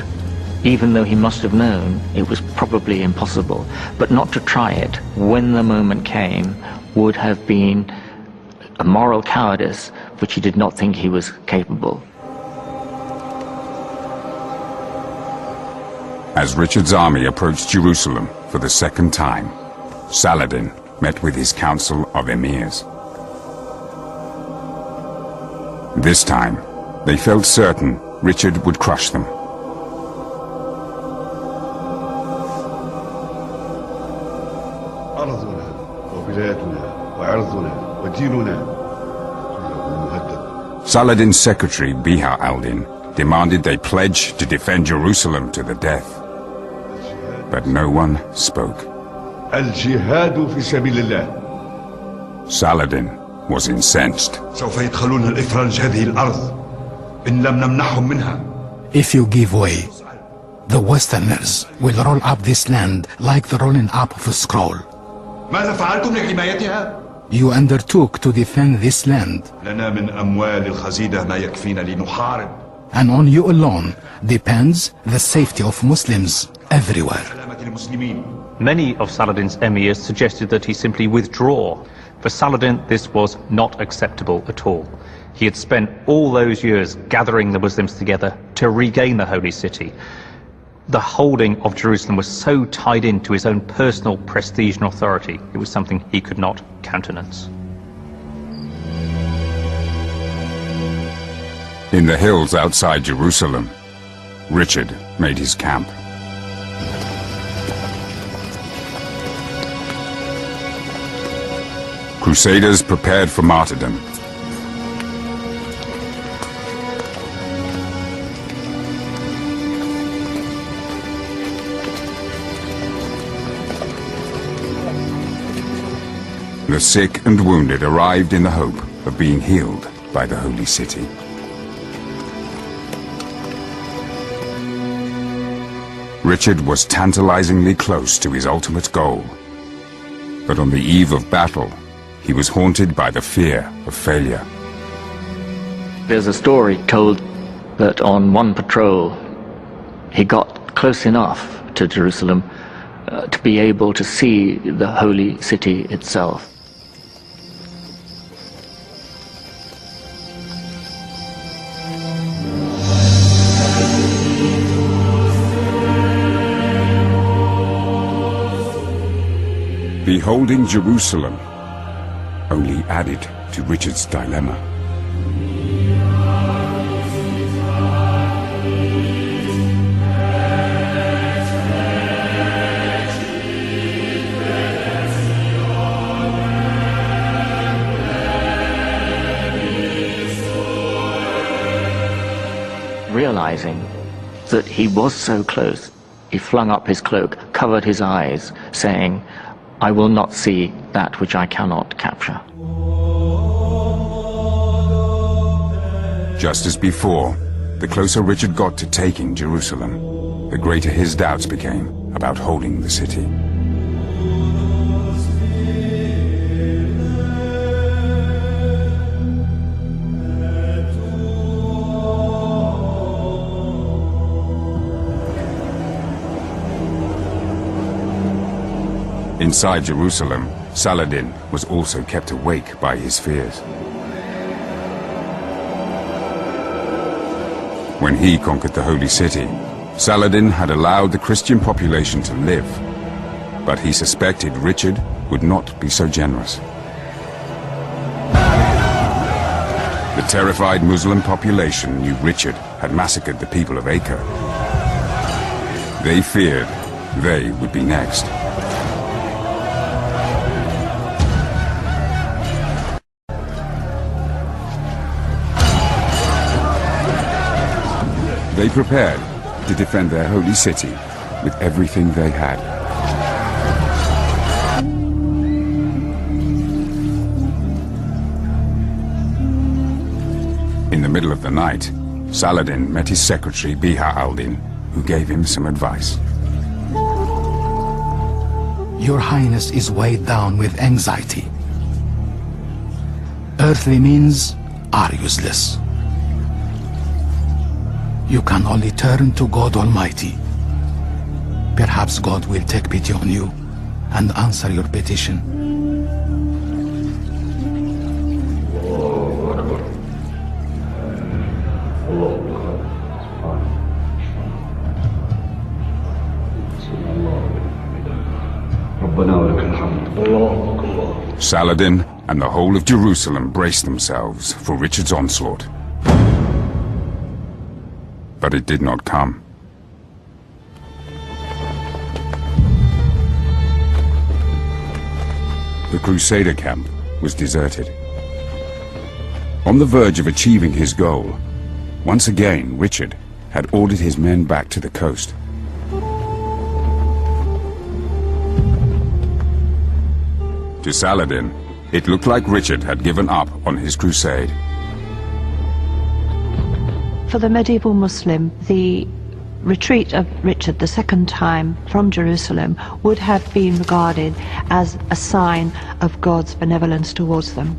even though he must have known it was probably impossible. But not to try it when the moment came would have been a moral cowardice which he did not think he was capable. As Richard's army approached Jerusalem for the second time, Saladin met with his council of emirs. This time, they felt certain Richard would crush them. Saladin's secretary, Biha al-Din, demanded they pledge to defend Jerusalem to the death. But no one spoke. Saladin was incensed. If you give way, the Westerners will roll up this land like the rolling up of a scroll. You undertook to defend this land, and on you alone depends the safety of Muslims everywhere. Many of Saladin's emirs suggested that he simply withdraw. For Saladin, this was not acceptable at all. He had spent all those years gathering the Muslims together to regain the Holy City. The holding of Jerusalem was so tied into his own personal prestige and authority, it was something he could not countenance. In the hills outside Jerusalem, Richard made his camp. Crusaders prepared for martyrdom. The sick and wounded arrived in the hope of being healed by the Holy City. Richard was tantalizingly close to his ultimate goal. But on the eve of battle, he was haunted by the fear of failure. There's a story told that on one patrol, he got close enough to Jerusalem to be able to see the Holy City itself. Beholding Jerusalem only added to Richard's dilemma. Realizing that he was so close, he flung up his cloak, covered his eyes, saying, "I will not see that which I cannot capture." Just as before, the closer Richard got to taking Jerusalem, the greater his doubts became about holding the city. Inside Jerusalem, Saladin was also kept awake by his fears. When he conquered the Holy City, Saladin had allowed the Christian population to live, but he suspected Richard would not be so generous. The terrified Muslim population knew Richard had massacred the people of Acre. They feared they would be next. They prepared to defend their holy city with everything they had. In the middle of the night, Saladin met his secretary Biha al-Din, who gave him some advice. Your Highness is weighed down with anxiety. Earthly means are useless. You can only turn to God Almighty. Perhaps God will take pity on you and answer your petition. Saladin and the whole of Jerusalem braced themselves for Richard's onslaught. But it did not come. The Crusader camp was deserted. On the verge of achieving his goal, once again Richard had ordered his men back to the coast. To Saladin, it looked like Richard had given up on his crusade. For the medieval Muslim, the retreat of Richard the second time from Jerusalem would have been regarded as a sign of God's benevolence towards them.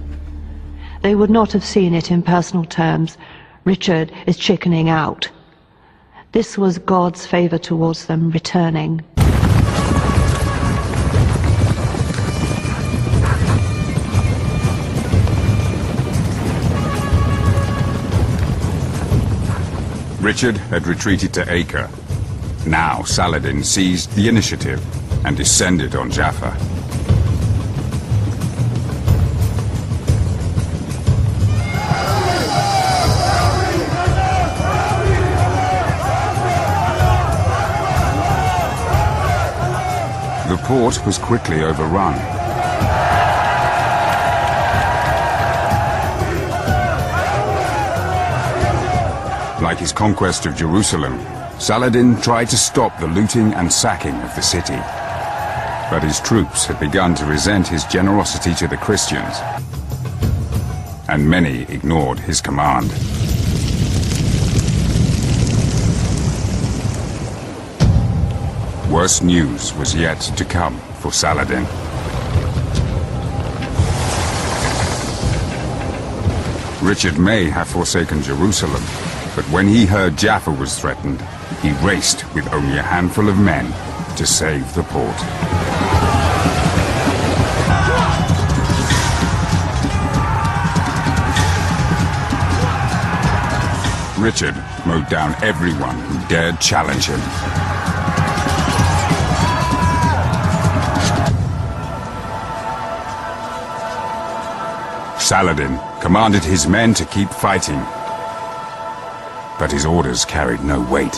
They would not have seen it in personal terms. Richard is chickening out. This was God's favor towards them returning. Richard had retreated to Acre. Now Saladin seized the initiative and descended on Jaffa. The port was quickly overrun. Like his conquest of Jerusalem, Saladin tried to stop the looting and sacking of the city. But his troops had begun to resent his generosity to the Christians, and many ignored his command. Worse news was yet to come for Saladin. Richard may have forsaken Jerusalem, but when he heard Jaffa was threatened, he raced with only a handful of men to save the port. Richard mowed down everyone who dared challenge him. Saladin commanded his men to keep fighting, but his orders carried no weight.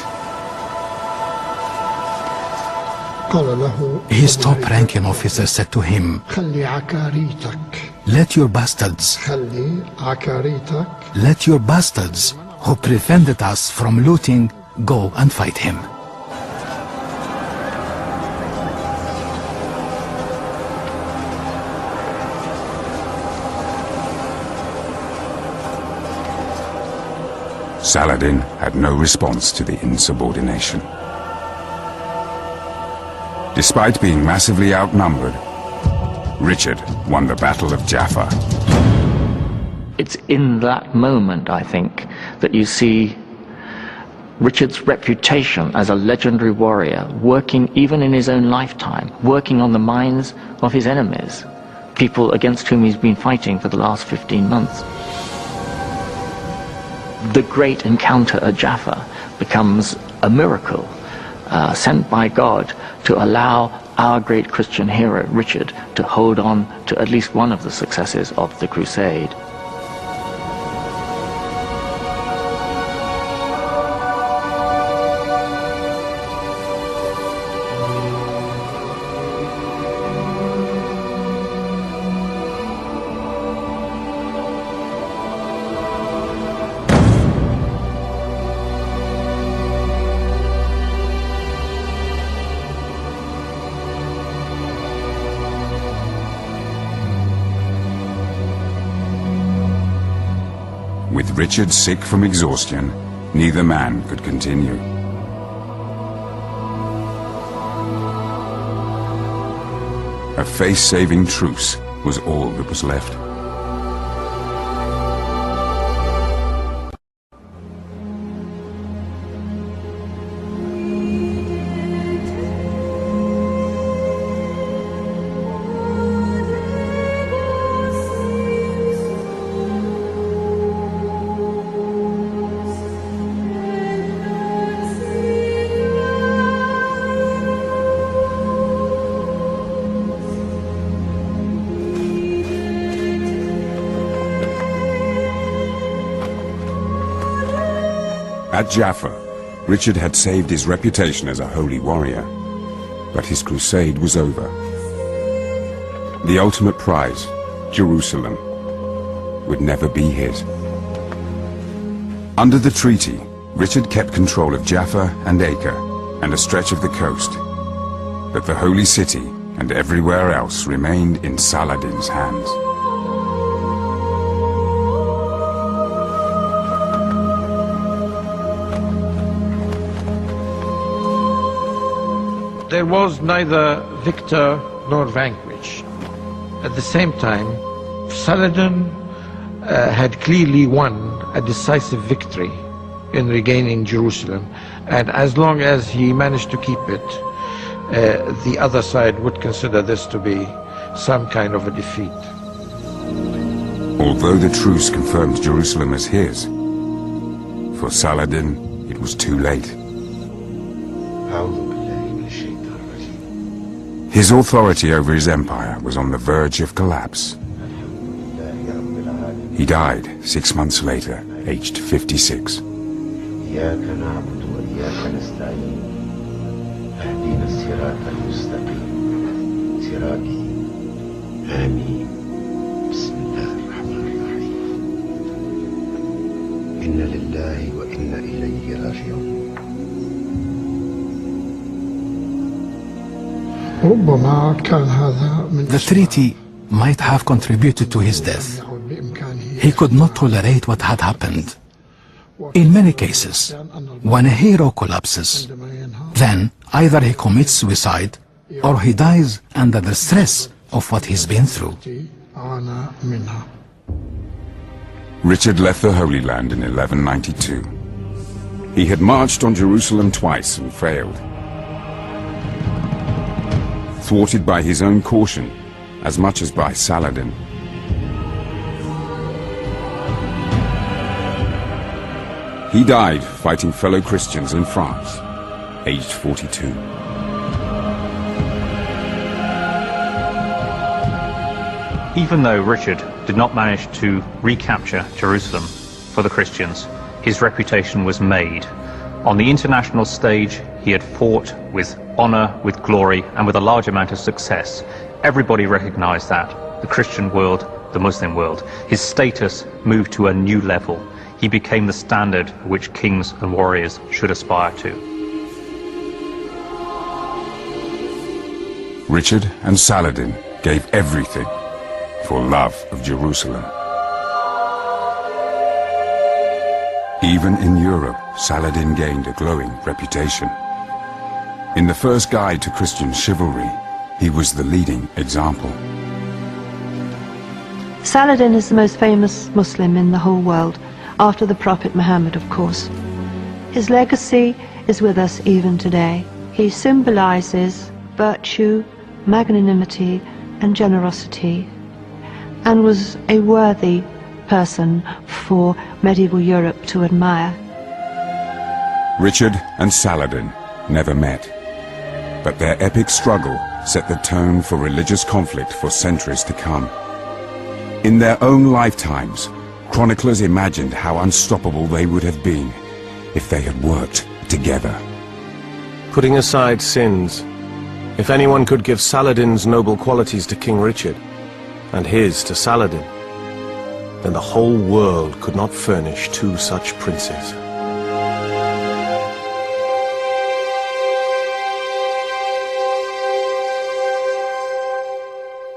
His top-ranking officer said to him, "Let your bastards who prevented us from looting go and fight him." Saladin had no response to the insubordination. Despite being massively outnumbered, Richard won the Battle of Jaffa. It's in that moment, I think, that you see Richard's reputation as a legendary warrior working even in his own lifetime, working on the minds of his enemies, people against whom he's been fighting for the last 15 months. The great encounter at Jaffa becomes a miracle sent by God to allow our great Christian hero, Richard, to hold on to at least one of the successes of the crusade. With Richard sick from exhaustion, neither man could continue. A face-saving truce was all that was left. At Jaffa, Richard had saved his reputation as a holy warrior, but his crusade was over. The ultimate prize, Jerusalem, would never be his. Under the treaty, Richard kept control of Jaffa and Acre and a stretch of the coast, but the holy city and everywhere else remained in Saladin's hands. There was neither victor nor vanquished. At the same time, Saladin had clearly won a decisive victory in regaining Jerusalem, and as long as he managed to keep it, the other side would consider this to be some kind of a defeat. Although the truce confirmed Jerusalem as his, for Saladin it was too late. His authority over his empire was on the verge of collapse. He died 6 months later, aged 56. The treaty might have contributed to his death. He could not tolerate what had happened. In many cases, when a hero collapses, then either he commits suicide or he dies under the stress of what he's been through. Richard left the Holy Land in 1192. He had marched on Jerusalem twice and failed. Thwarted by his own caution, as much as by Saladin. He died fighting fellow Christians in France, aged 42. Even though Richard did not manage to recapture Jerusalem for the Christians, his reputation was made. On the international stage, he had fought with honor, with glory, and with a large amount of success. Everybody recognized that. The Christian world, the Muslim world. His status moved to a new level. He became the standard which kings and warriors should aspire to. Richard and Saladin gave everything for love of Jerusalem. Even in Europe, Saladin gained a glowing reputation. In the first guide to Christian chivalry, he was the leading example. Saladin is the most famous Muslim in the whole world, after the Prophet Muhammad, of course. His legacy is with us even today. He symbolizes virtue, magnanimity, and generosity, and was a worthy person for medieval Europe to admire. Richard and Saladin never met, but their epic struggle set the tone for religious conflict for centuries to come. In their own lifetimes, chroniclers imagined how unstoppable they would have been if they had worked together. Putting aside sins, if anyone could give Saladin's noble qualities to King Richard, and his to Saladin, then the whole world could not furnish two such princes.